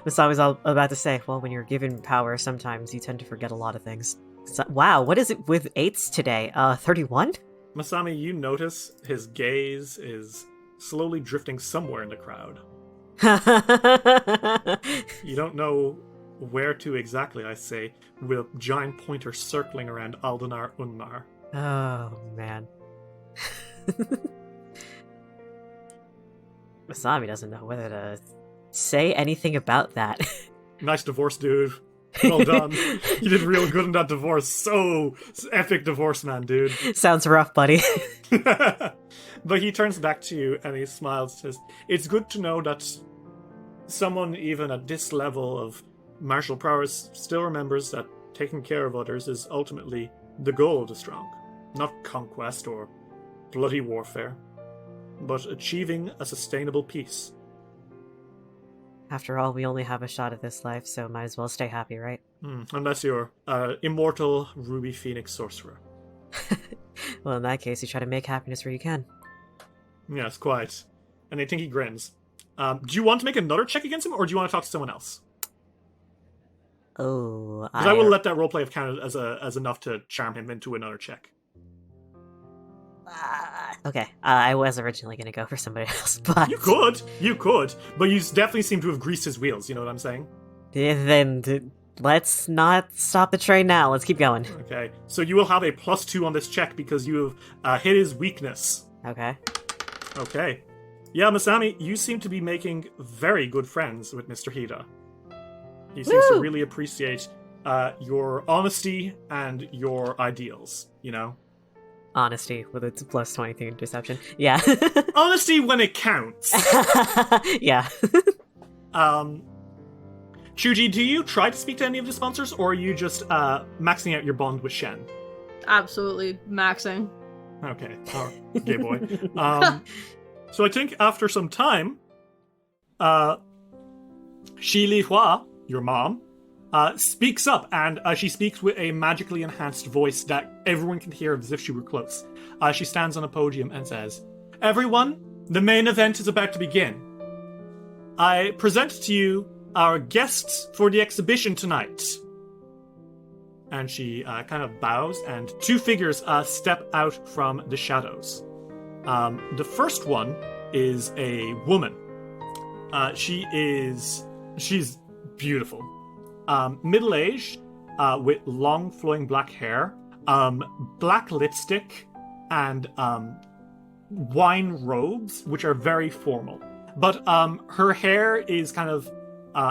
Masami's all about to say, well, when you're given power, sometimes you tend to forget a lot of things. So, wow, what is it with 8s today? 31? Masami, you notice his gaze is slowly drifting somewhere in the crowd. You don't know where to exactly, I say, with a giant pointer circling around Aldenar Unnar. Oh, man. Masami doesn't know whether to say anything about that. Nice divorce, dude. Well done. You did real good in that divorce. So epic divorce, man, dude. Sounds rough, buddy. But he turns back to you and he smiles and says, "It's good to know that someone even at this level of martial prowess still remembers that taking care of others is ultimately the goal of the strong. Not conquest or bloody warfare, but achieving a sustainable peace." After all, we only have a shot at this life, so might as well stay happy, right? Unless you're immortal Ruby Phoenix sorcerer. Well, in that case, you try to make happiness where you can. Yes, quite. And I think he grins. Do you want to make another check against him, or do you want to talk to someone else? Oh, Because I will let that roleplay have counted as enough to charm him into another check. Okay, I was originally going to go for somebody else, but... You could, but you definitely seem to have greased his wheels, you know what I'm saying? Then let's not stop the train now, let's keep going. Okay, so you will have a +2 on this check because you have hit his weakness. Okay. Okay. Yeah, Masami, you seem to be making very good friends with Mr. Hida. He seems to really appreciate your honesty and your ideals, you know? Honesty with its plus 23 in deception. Yeah. Honesty when it counts. Yeah. Chuji, do you try to speak to any of the sponsors, or are you just maxing out your bond with Shen? Absolutely maxing. Okay, gay boy. So I think after some time, Shi Li Hua, your mom, speaks up, and she speaks with a magically enhanced voice that everyone can hear as if she were close. She stands on a podium and says, "Everyone, the main event is about to begin. I present to you our guests for the exhibition tonight." And she kind of bows, and two figures step out from the shadows. The first one is a woman. She's beautiful. Middle-aged, with long flowing black hair, black lipstick, and wine robes, which are very formal. But her hair is kind of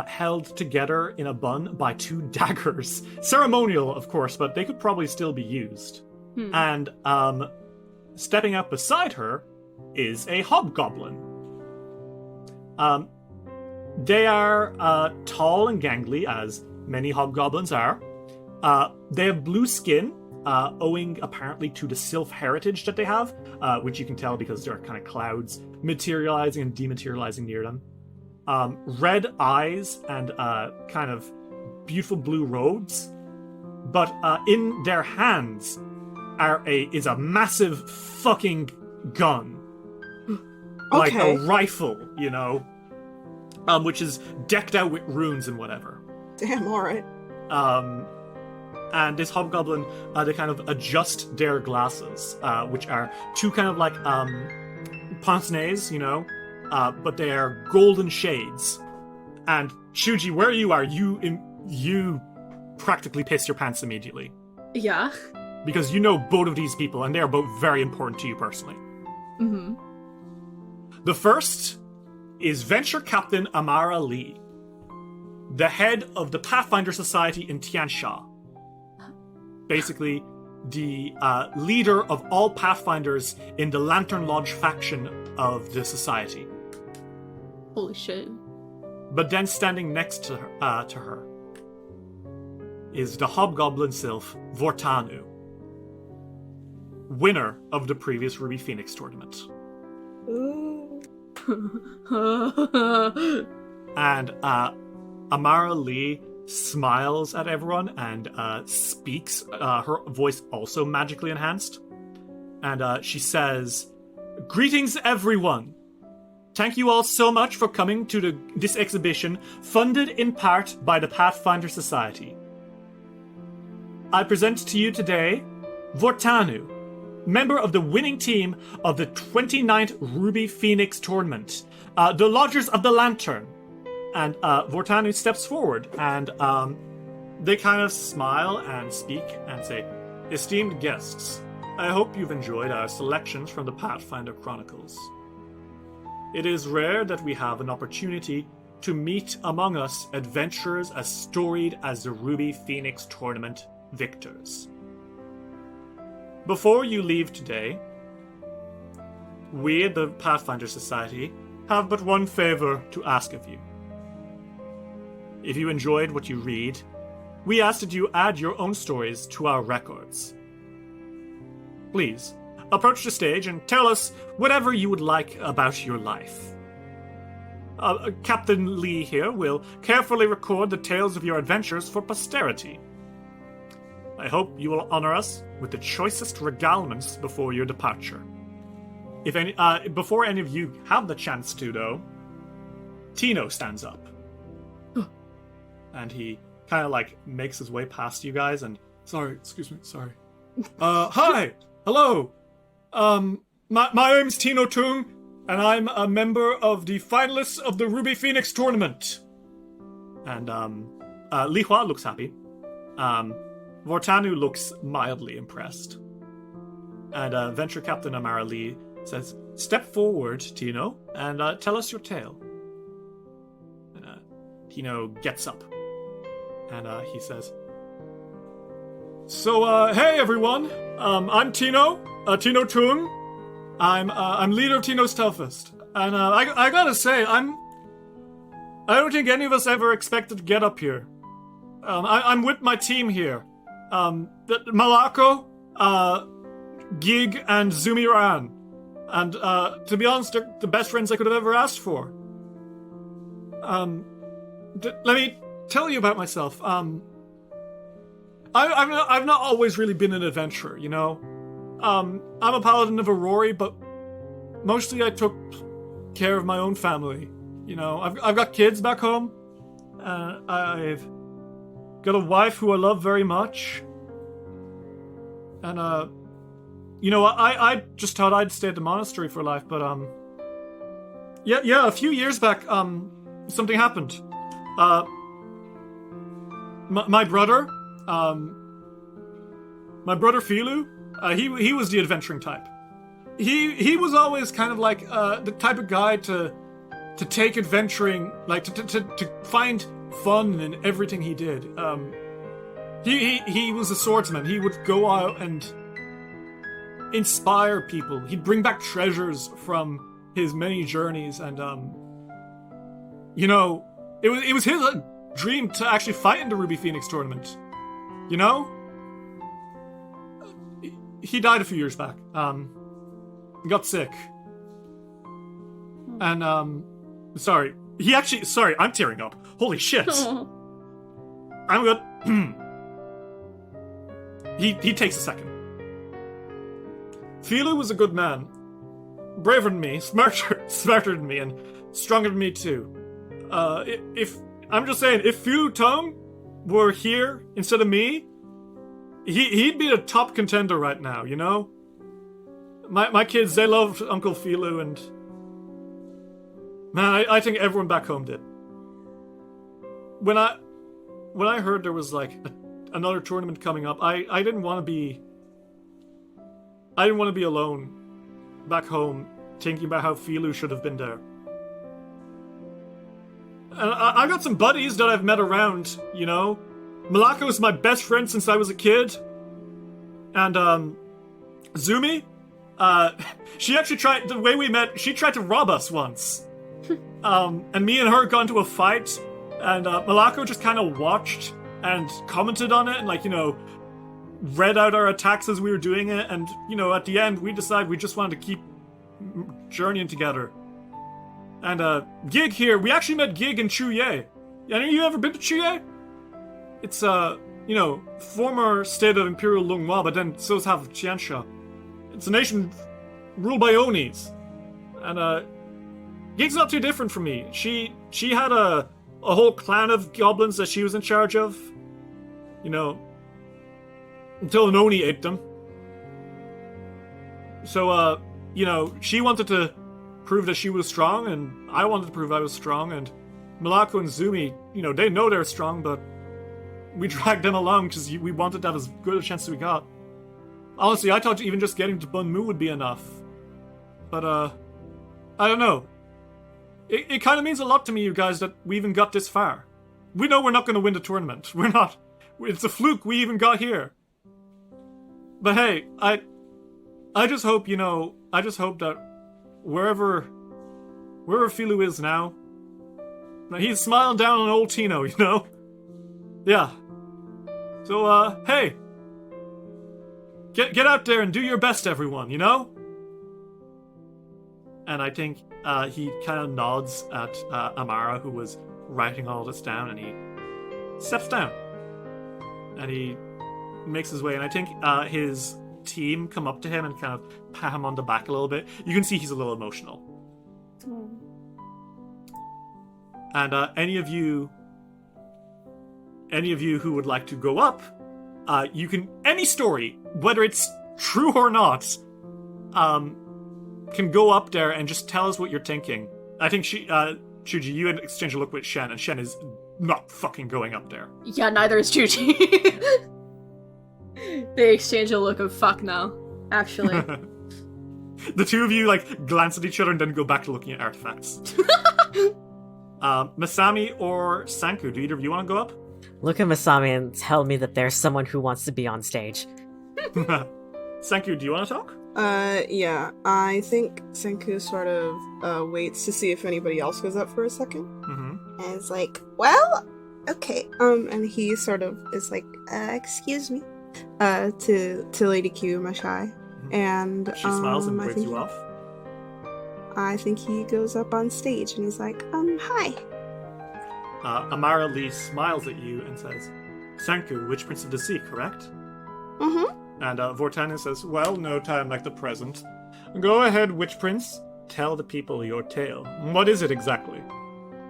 held together in a bun by two daggers. Ceremonial, of course, but they could probably still be used. And stepping up beside her is a hobgoblin. They are tall and gangly, as many hobgoblins are. They have blue skin, owing apparently to the sylph heritage that they have, which you can tell because there are kind of clouds materializing and dematerializing near them. Red eyes and kind of beautiful blue robes. But in their hands is a massive fucking gun. Like a rifle, you know? Which is decked out with runes and whatever. Damn, alright. And this hobgoblin, they kind of adjust their glasses, which are two kind of like pince-nez, you know? But they are golden shades. And Shuji, where you are, you practically piss your pants immediately. Yeah. Because you know both of these people, and they are both very important to you personally. Mm-hmm. The first is Venture Captain Amara Lee, the head of the Pathfinder Society in Tiansha. Basically, the leader of all Pathfinders in the Lantern Lodge faction of the society. Holy shit. But then standing next to her is the Hobgoblin Sylph Vortanu, winner of the previous Ruby Phoenix tournament. Ooh. And Amara Lee smiles at everyone and speaks, her voice also magically enhanced. And she says, "Greetings, everyone. Thank you all so much for coming to this exhibition, funded in part by the Pathfinder Society. I present to you today Vortanu, member of the winning team of the 29th Ruby Phoenix tournament, the Lodgers of the Lantern." And Vortanu steps forward, and they kind of smile and speak and say, "Esteemed guests, I hope you've enjoyed our selections from the Pathfinder Chronicles. It is rare that we have an opportunity to meet among us adventurers as storied as the Ruby Phoenix tournament victors. Before you leave today, we at the Pathfinder Society have but one favor to ask of you. If you enjoyed what you read, we ask that you add your own stories to our records. Please, approach the stage and tell us whatever you would like about your life. Captain Lee here will carefully record the tales of your adventures for posterity. I hope you will honor us with the choicest regalements before your departure. Before any of you have the chance to, though, Tino stands up. And he kind of like makes his way past you guys and... Sorry. Hi! Hello! My name's Tino Tung, and I'm a member of the finalists of the Ruby Phoenix tournament. And, Li Hua looks happy. Vortanu looks mildly impressed. And, Venture Captain Amara Lee says, "Step forward, Tino, and, tell us your tale." And, Tino gets up. And, he says, "So, hey everyone, I'm Tino. Tino Tung. I'm leader of Tino's Telfest. And, I gotta say, I don't think any of us ever expected to get up here. I'm with my team here. Malako, Gig, and Zumiran. And, to be honest, they're the best friends I could have ever asked for. Let me tell you about myself. I've not always really been an adventurer, you know? I'm a paladin of Aurori, but mostly I took care of my own family. You know, I've got kids back home. I've got a wife who I love very much. And, you know, I just thought I'd stay at the monastery for life, but, yeah, a few years back, something happened. My brother Filu, he was the adventuring type. He was always kind of like, the type of guy to take adventuring, like, to find fun in everything he did. He was a swordsman. He would go out and inspire people. He'd bring back treasures from his many journeys, and, you know, it was his dream to actually fight in the Ruby Phoenix tournament. You know? He died a few years back. He got sick. And, sorry, I'm tearing up. Holy shit. I'm good. He takes a second. Filu was a good man. Braver than me, smarter than me, and stronger than me too. I'm just saying, if Filu Tong were here instead of me, he'd be the top contender right now, you know? My kids, they love Uncle Filu, and man, I think everyone back home did. When I heard there was like another tournament coming up, I didn't want to be alone back home thinking about how Filu should have been there. And I got some buddies that I've met around, you know. Malako is my best friend since I was a kid. And, Zumi, she actually tried, the way we met, she tried to rob us once. And me and her got into a fight, and, Malako just kind of watched and commented on it, and, like, you know, read out our attacks as we were doing it, and, you know, at the end, we decided we just wanted to keep journeying together. And, Gig here, we actually met Gig in Chuye. Any of you ever been to Chuye? It's, you know, former state of Imperial Longhua, but then so is half of Qiansha. It's a nation ruled by Onis. And, Gig's not too different from me. She had a whole clan of goblins that she was in charge of. You know, until an Oni ate them. So, you know, she wanted to prove that she was strong, and I wanted to prove I was strong, and Malako and Zumi, you know, they know they're strong, but we dragged them along because we wanted to have as good a chance as we got. Honestly, I thought even just getting to Bunmu would be enough. But, I don't know. It kind of means a lot to me, you guys, that we even got this far. We know we're not going to win the tournament. We're not. It's a fluke we even got here. But hey, I just hope, you know, that wherever Filu is now, he's smiling down on old Tino, you know? Yeah. So, hey. Get out there and do your best, everyone, you know? And I think, he kind of nods at, Amara, who was writing all this down, and he steps down. And he makes his way, and I think, his team come up to him and kind of pat him on the back a little bit. You can see he's a little emotional. And any of you who would like to go up, you can, any story, whether it's true or not, can go up there and just tell us what you're thinking. I think Chuji, you had exchanged a look with Shen, and Shen is not fucking going up there. Yeah, neither is Chuji. They exchange a look of fuck now, actually. The two of you, like, glance at each other and then go back to looking at artifacts. Masami or Sanku, do either of you want to go up? Look at Masami and tell me that there's someone who wants to be on stage. Sanku, do you want to talk? Yeah. I think Senku sort of waits to see if anybody else goes up for a second. Mm-hmm. And is like, well, okay. And he sort of is like, excuse me, to Lady Q, my shy. And She smiles and I waves think you off. I think he goes up on stage and he's like, hi. Amara Lee smiles at you and says, Sanku, Witch Prince of the Sea, correct? Mm-hmm. And Vortanen says, well, no time like the present. Go ahead, Witch Prince. Tell the people your tale. What is it exactly?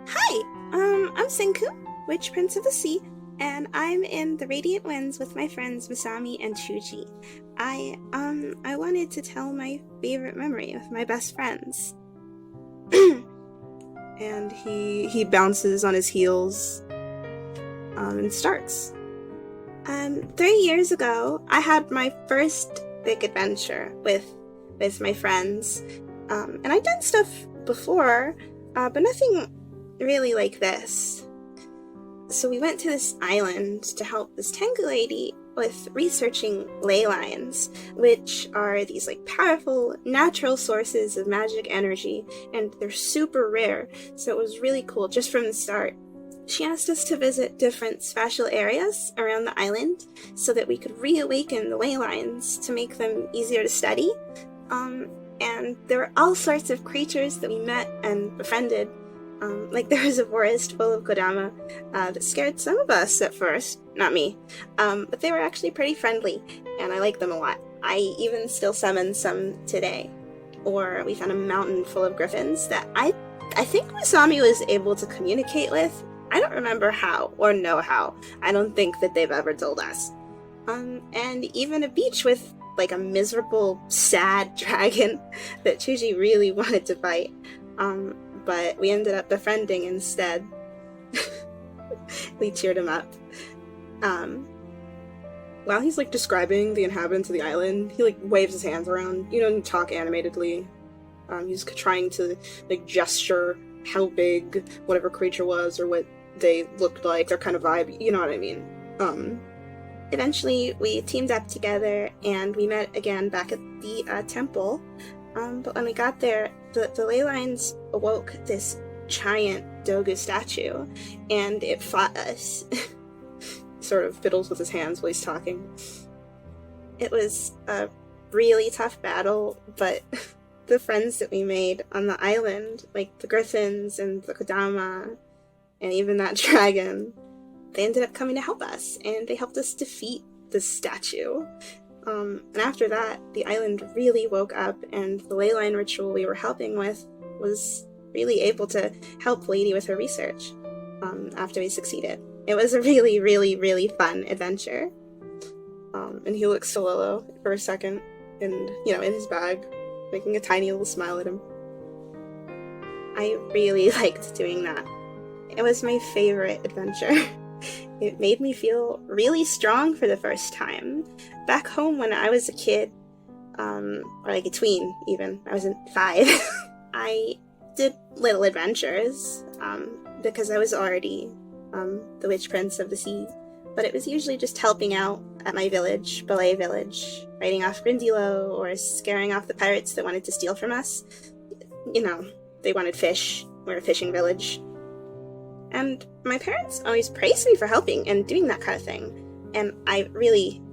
Hi, I'm Senku, Witch Prince of the Sea, and I'm in the Radiant Winds with my friends Masami and Chuji. I wanted to tell my favorite memory with my best friends. And he bounces on his heels and starts. 3 years ago, I had my first big adventure with my friends. And I'd done stuff before, but nothing really like this. So we went to this island to help this Tengu lady with researching ley lines, which are these like powerful natural sources of magic energy, and they're super rare, so it was really cool just from the start. She asked us to visit different special areas around the island so that we could reawaken the ley lines to make them easier to study. And there were all sorts of creatures that we met and befriended. Like there was a forest full of kodama that scared some of us at first, not me, but they were actually pretty friendly, and I like them a lot. I even still summon some today. Or we found a mountain full of griffins that I think Masami was able to communicate with. I don't remember how or know how. I don't think that they've ever told us. And even a beach with like a miserable, sad dragon that Chuji really wanted to fight. But we ended up befriending instead. We cheered him up. While he's like describing the inhabitants of the island, he like waves his hands around, and talk animatedly. He's trying to like gesture how big whatever creature was or what they looked like, their kind of vibe, you know what I mean? Eventually, we teamed up together and we met again back at the temple. But when we got there, the ley lines awoke this giant Dogu statue, and it fought us. Sort of fiddles with his hands while he's talking. It was a really tough battle, but the friends that we made on the island, like the griffins and the kodama, and even that dragon, they ended up coming to help us, and they helped us defeat the statue. And after that, the island really woke up, and the ley line ritual we were helping with was really able to help Lady with her research after we succeeded. It was a really, really, really fun adventure. And he looks to Lolo for a second, and, in his bag, making a tiny little smile at him. I really liked doing that. It was my favorite adventure. It made me feel really strong for the first time. Back home when I was a kid, or like a tween even, I was 5, I did little adventures, because I was already the Witch Prince of the Sea. But it was usually just helping out at my village, Ballet Village, fighting off Grindilo, or scaring off the pirates that wanted to steal from us. They wanted fish. We're a fishing village. And my parents always praised me for helping and doing that kind of thing. And I really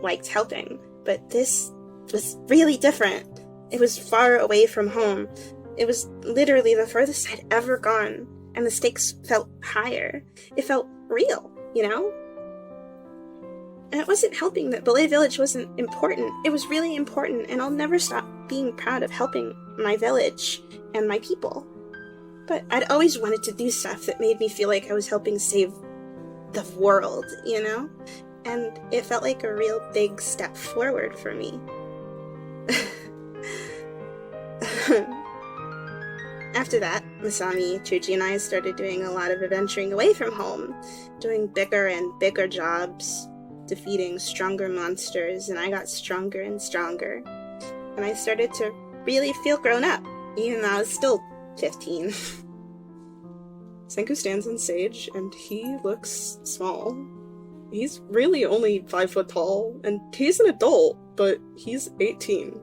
liked helping. But this was really different. It was far away from home. It was literally the furthest I'd ever gone. And the stakes felt higher. It felt real, And it wasn't helping that Ballet Village wasn't important. It was really important, and I'll never stop being proud of helping my village and my people. But I'd always wanted to do stuff that made me feel like I was helping save the world, And it felt like a real big step forward for me. After that, Masami, Chuji, and I started doing a lot of adventuring away from home, doing bigger and bigger jobs, defeating stronger monsters, and I got stronger and stronger. And I started to really feel grown up, even though I was still 15. Senku stands on stage, and he looks small. He's really only 5 foot tall, and he's an adult, but he's 18.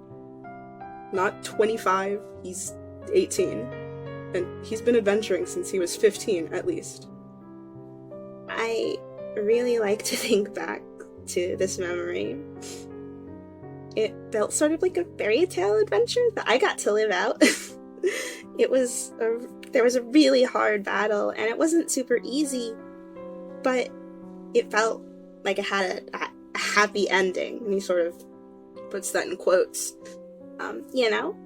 not 25, he's 18. And he's been adventuring since he was 15, at least. I really like to think back to this memory. It felt sort of like a fairy tale adventure that I got to live out. There was a really hard battle, and it wasn't super easy, but it felt like it had a happy ending, and he sort of puts that in quotes. You know?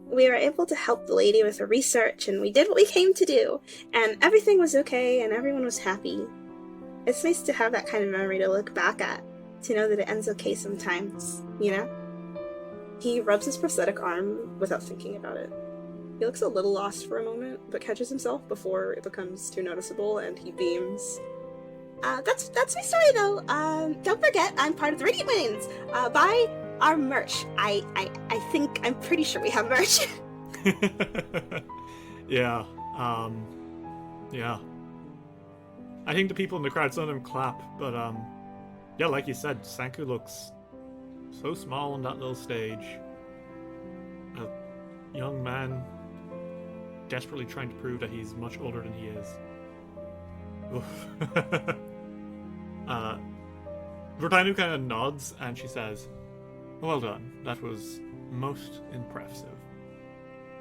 We were able to help the lady with her research, and we did what we came to do, and everything was okay, and everyone was happy. It's nice to have that kind of memory to look back at, to know that it ends okay sometimes, you know? He rubs his prosthetic arm without thinking about it. He looks a little lost for a moment, but catches himself before it becomes too noticeable, and he beams. That's my story, though. Don't forget, I'm part of the Radiant Wings. Buy our merch. I'm pretty sure we have merch. Yeah. Yeah. I think the people in the crowd, some of them clap, but, yeah, like you said, Sanku looks so small on that little stage. A young man desperately trying to prove that he's much older than he is. Oof. Vertainu kind of nods and she says, "Well done. That was most impressive."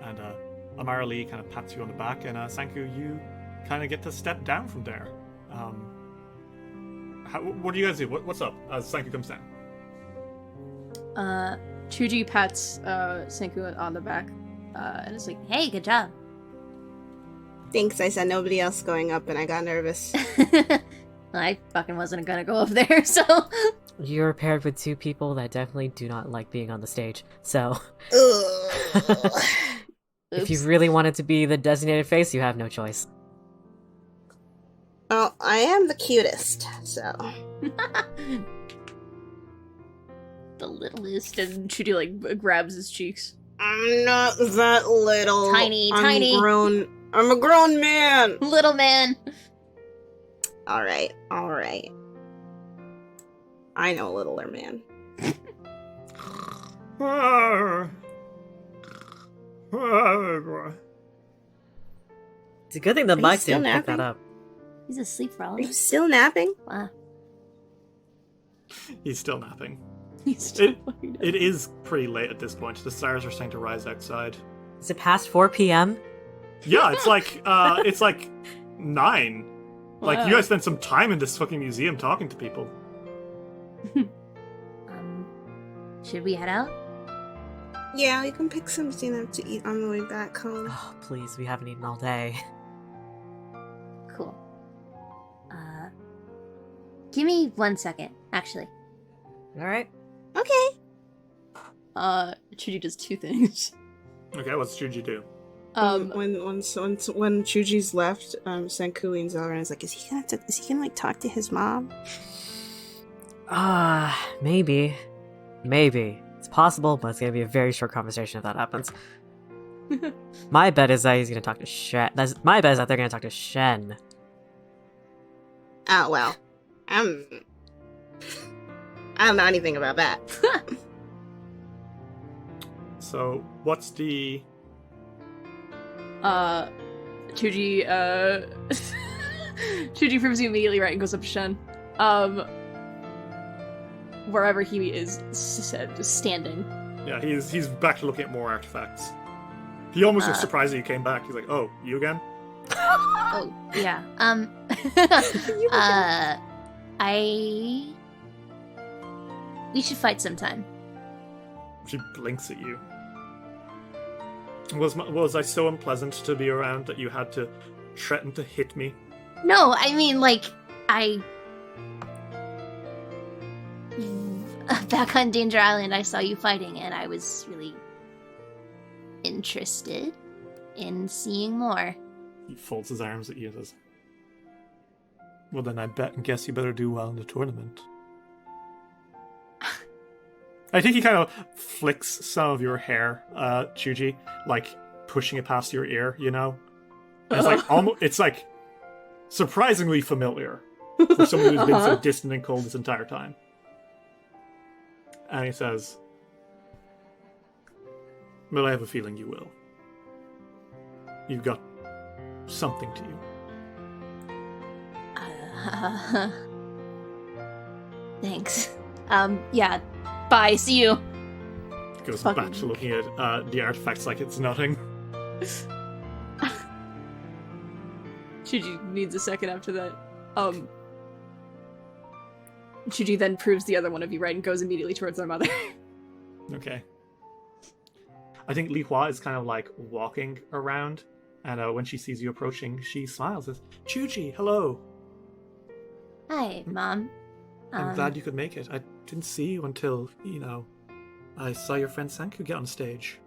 And Amara Lee kind of pats you on the back, and Sanku, you kind of get to step down from there. What do you guys do? What's up as Sanku comes down? Chuji pats Senku on the back, and it's like, Hey, good job. Thanks, I said nobody else going up, and I got nervous. I fucking wasn't gonna go up there, so. You're paired with two people that definitely do not like being on the stage, so if you really wanted to be the designated face, you have no choice. Well, I am the cutest, so. The littlest. and Chuji like grabs his cheeks. I'm not that little. Tiny. I'm a grown man. Little man. Alright. I know a littler man. It's a good thing the you mic still didn't pick that napping? up. He's asleep for all Are of you us. still napping? Wow. He's still napping. He's still fucking It is pretty late at this point. The stars are starting to rise outside. Is it past 4 p.m.? Yeah, it's like 9. Like, Wow. you guys spent some time in this fucking museum talking to people. Should we head out? Yeah, we can pick something up to eat on the way back home. Oh, please, we haven't eaten all day. Cool. Give me 1 second, actually. Alright. Okay. Chuji does two things. Okay, what's Juji do? When Chuji's left, Senku leans over and is like, Is he gonna like talk to his mom? Maybe. Maybe. It's possible, but it's gonna be a very short conversation if that happens. My bet is that he's gonna talk to Shen. My bet is that they're gonna talk to Shen. Oh, well. I don't know anything about that. So, what's the... Chuji, Chuji proves you immediately right and goes up to Shen. Wherever he is standing. Yeah, he's back to looking at more artifacts. He almost was surprised that you came back. He's like, "Oh, you again?" Oh, yeah. We should fight sometime. She blinks at you. Was I so unpleasant to be around that you had to threaten to hit me? No, I mean, back on Danger Island, I saw you fighting, and I was really interested in seeing more. He folds his arms at you and says, "Well, then I bet and guess you better do well in the tournament." I think he kind of flicks some of your hair, Chuji, like pushing it past your ear, you know? And it's like it's like surprisingly familiar for someone who's been so distant and cold this entire time. And he says, But I have a feeling you will. You've got something to you. Thanks. Yeah. Bye. See you. Goes Fucking- back to looking at the artifacts like it's nothing. Shuji needs a second after that. Shuji then proves the other one of you right and goes immediately towards their mother. Okay. I think Li Hua is kind of like walking around, and when she sees you approaching, she smiles. Says, Chuji, hello. Hi, Mom. I'm glad you could make it. I didn't see you until, I saw your friend Sanku get on stage.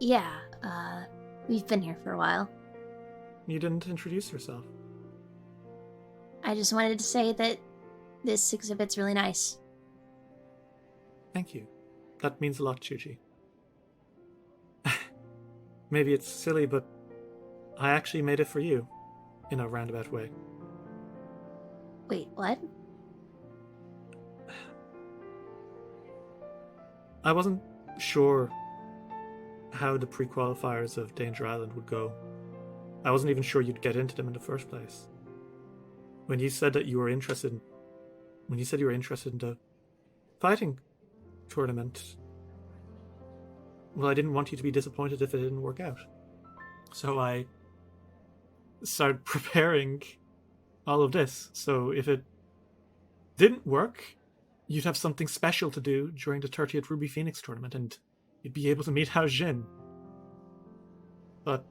Yeah, we've been here for a while. You didn't introduce yourself. I just wanted to say that this exhibit's really nice. Thank you. That means a lot, Chuji. Maybe it's silly, but I actually made it for you, in a roundabout way. Wait, what? I wasn't sure how the pre-qualifiers of Danger Island would go. I wasn't even sure you'd get into them in the first place. When you said you were interested in the fighting tournament, well, I didn't want you to be disappointed if it didn't work out. So I started preparing all of this. So if it didn't work, you'd have something special to do during the 30th Ruby Phoenix tournament, and you'd be able to meet Hao Jin. But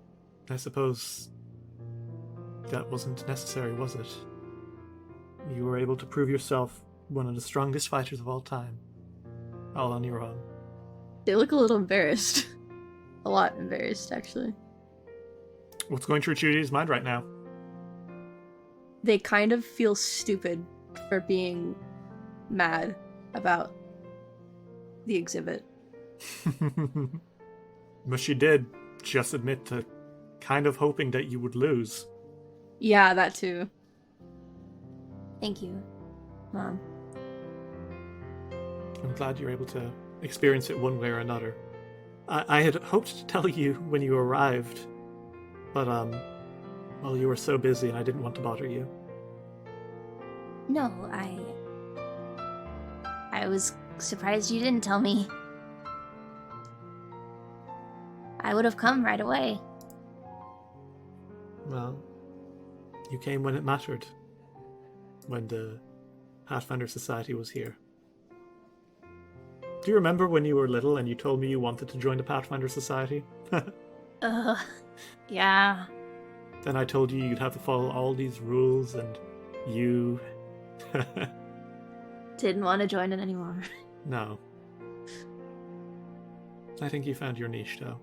I suppose that wasn't necessary, was it? You were able to prove yourself one of the strongest fighters of all time, all on your own. They look a little embarrassed. A lot embarrassed, actually. What's going through Chuji's mind right now? They kind of feel stupid for being mad about the exhibit. But she did just admit to kind of hoping that you would lose. Yeah, that too. Thank you, Mom. I'm glad you're able to experience it one way or another. I had hoped to tell you when you arrived, but well, you were so busy and I didn't want to bother you. No, I was surprised you didn't tell me. I would have come right away. Well, you came when it mattered. When the Pathfinder Society was here. Do you remember when you were little and you told me you wanted to join the Pathfinder Society? Yeah. Then I told you you'd have to follow all these rules and you... Didn't want to join it anymore. No. I think you found your niche, though.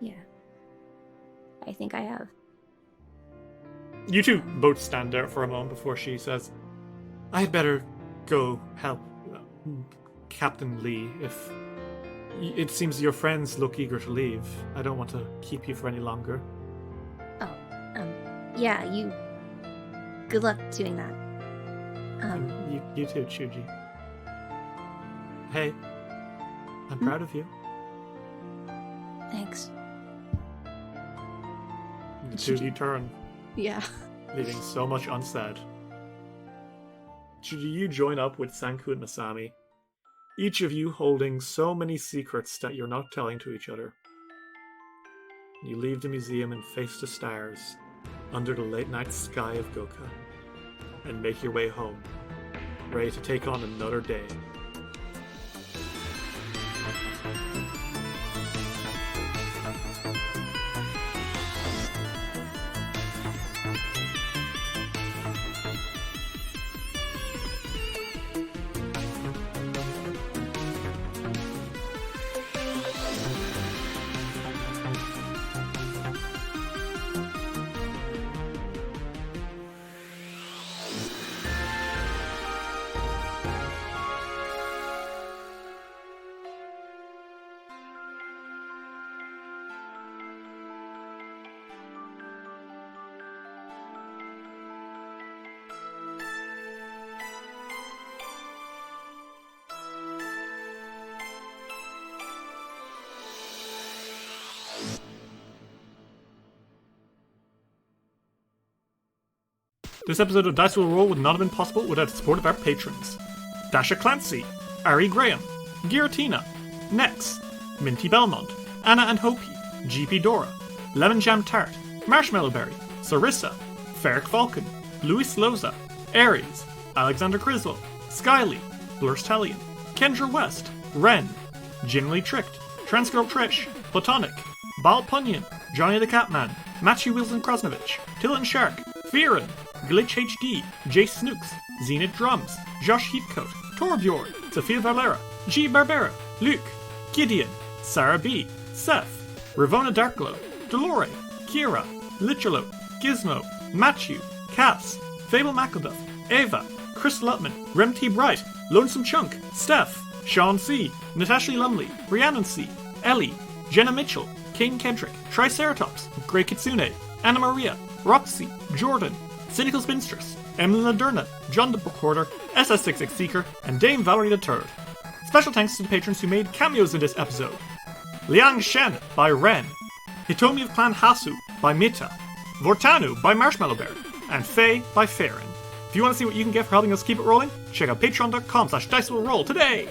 Yeah. I think I have. You two both stand there for a moment before she says, I had better go help Captain Lee if... It seems your friends look eager to leave. I don't want to keep you for any longer. Oh, yeah, you... Good luck doing that. You too, Chuji. Hey, I'm proud of you. Thanks. The two of you turn, Yeah. leaving so much unsaid. Chuji, you join up with Sanku and Masami, each of you holding so many secrets that you're not telling to each other. You leave the museum and face the stars under the late night sky of Goka, and make your way home, ready to take on another day. This episode of Dice Will Roll would not have been possible without the support of our patrons. Dasha Clancy, Ari Graham, Giratina, Nex, Minty Belmont, Anna and Hopi, GP Dora, Lemon Jam Tart, Marshmallow Berry, Sarissa, Ferric Falcon, Luis Loza, Aries, Alexander Criswell, Skyly, Blurstalion, Kendra West, Ren, Ginley Tricked, Transgirl Trish, Platonic, Bal Punyan, Johnny the Catman, Matthew Wilson Krasnovich, Tillen Shark, Fearin, Glitch HD, Jace Snooks, Zenith Drums, Josh Heathcote, Torbjorn, Sophia Valera, G Barbera, Luke, Gideon, Sarah B, Seth, Ravona Darkglow, Dolore, Kira, Lichelo, Gizmo, Matthew, Cass, Fable McElduff, Ava, Chris Lutman, Rem T. Bright, Lonesome Chunk, Steph, Sean C, Natasha Lumley, Rhiannon C, Ellie, Jenna Mitchell, Kane Kendrick, Triceratops, Grey Kitsune, Anna Maria, Roxy, Jordan, Cynical Spinstress, Emily Laderna, John the Bookhoarder, SS66 Seeker, and Dame Valerie III. Special thanks to the patrons who made cameos in this episode. Liang Shen by Ren, Hitomi of Clan Hasu by Mita, Vortanu by Marshmallow Bear, and Faye by Farron. If you want to see what you can get for helping us keep it rolling, check out patreon.com/dicewillroll today!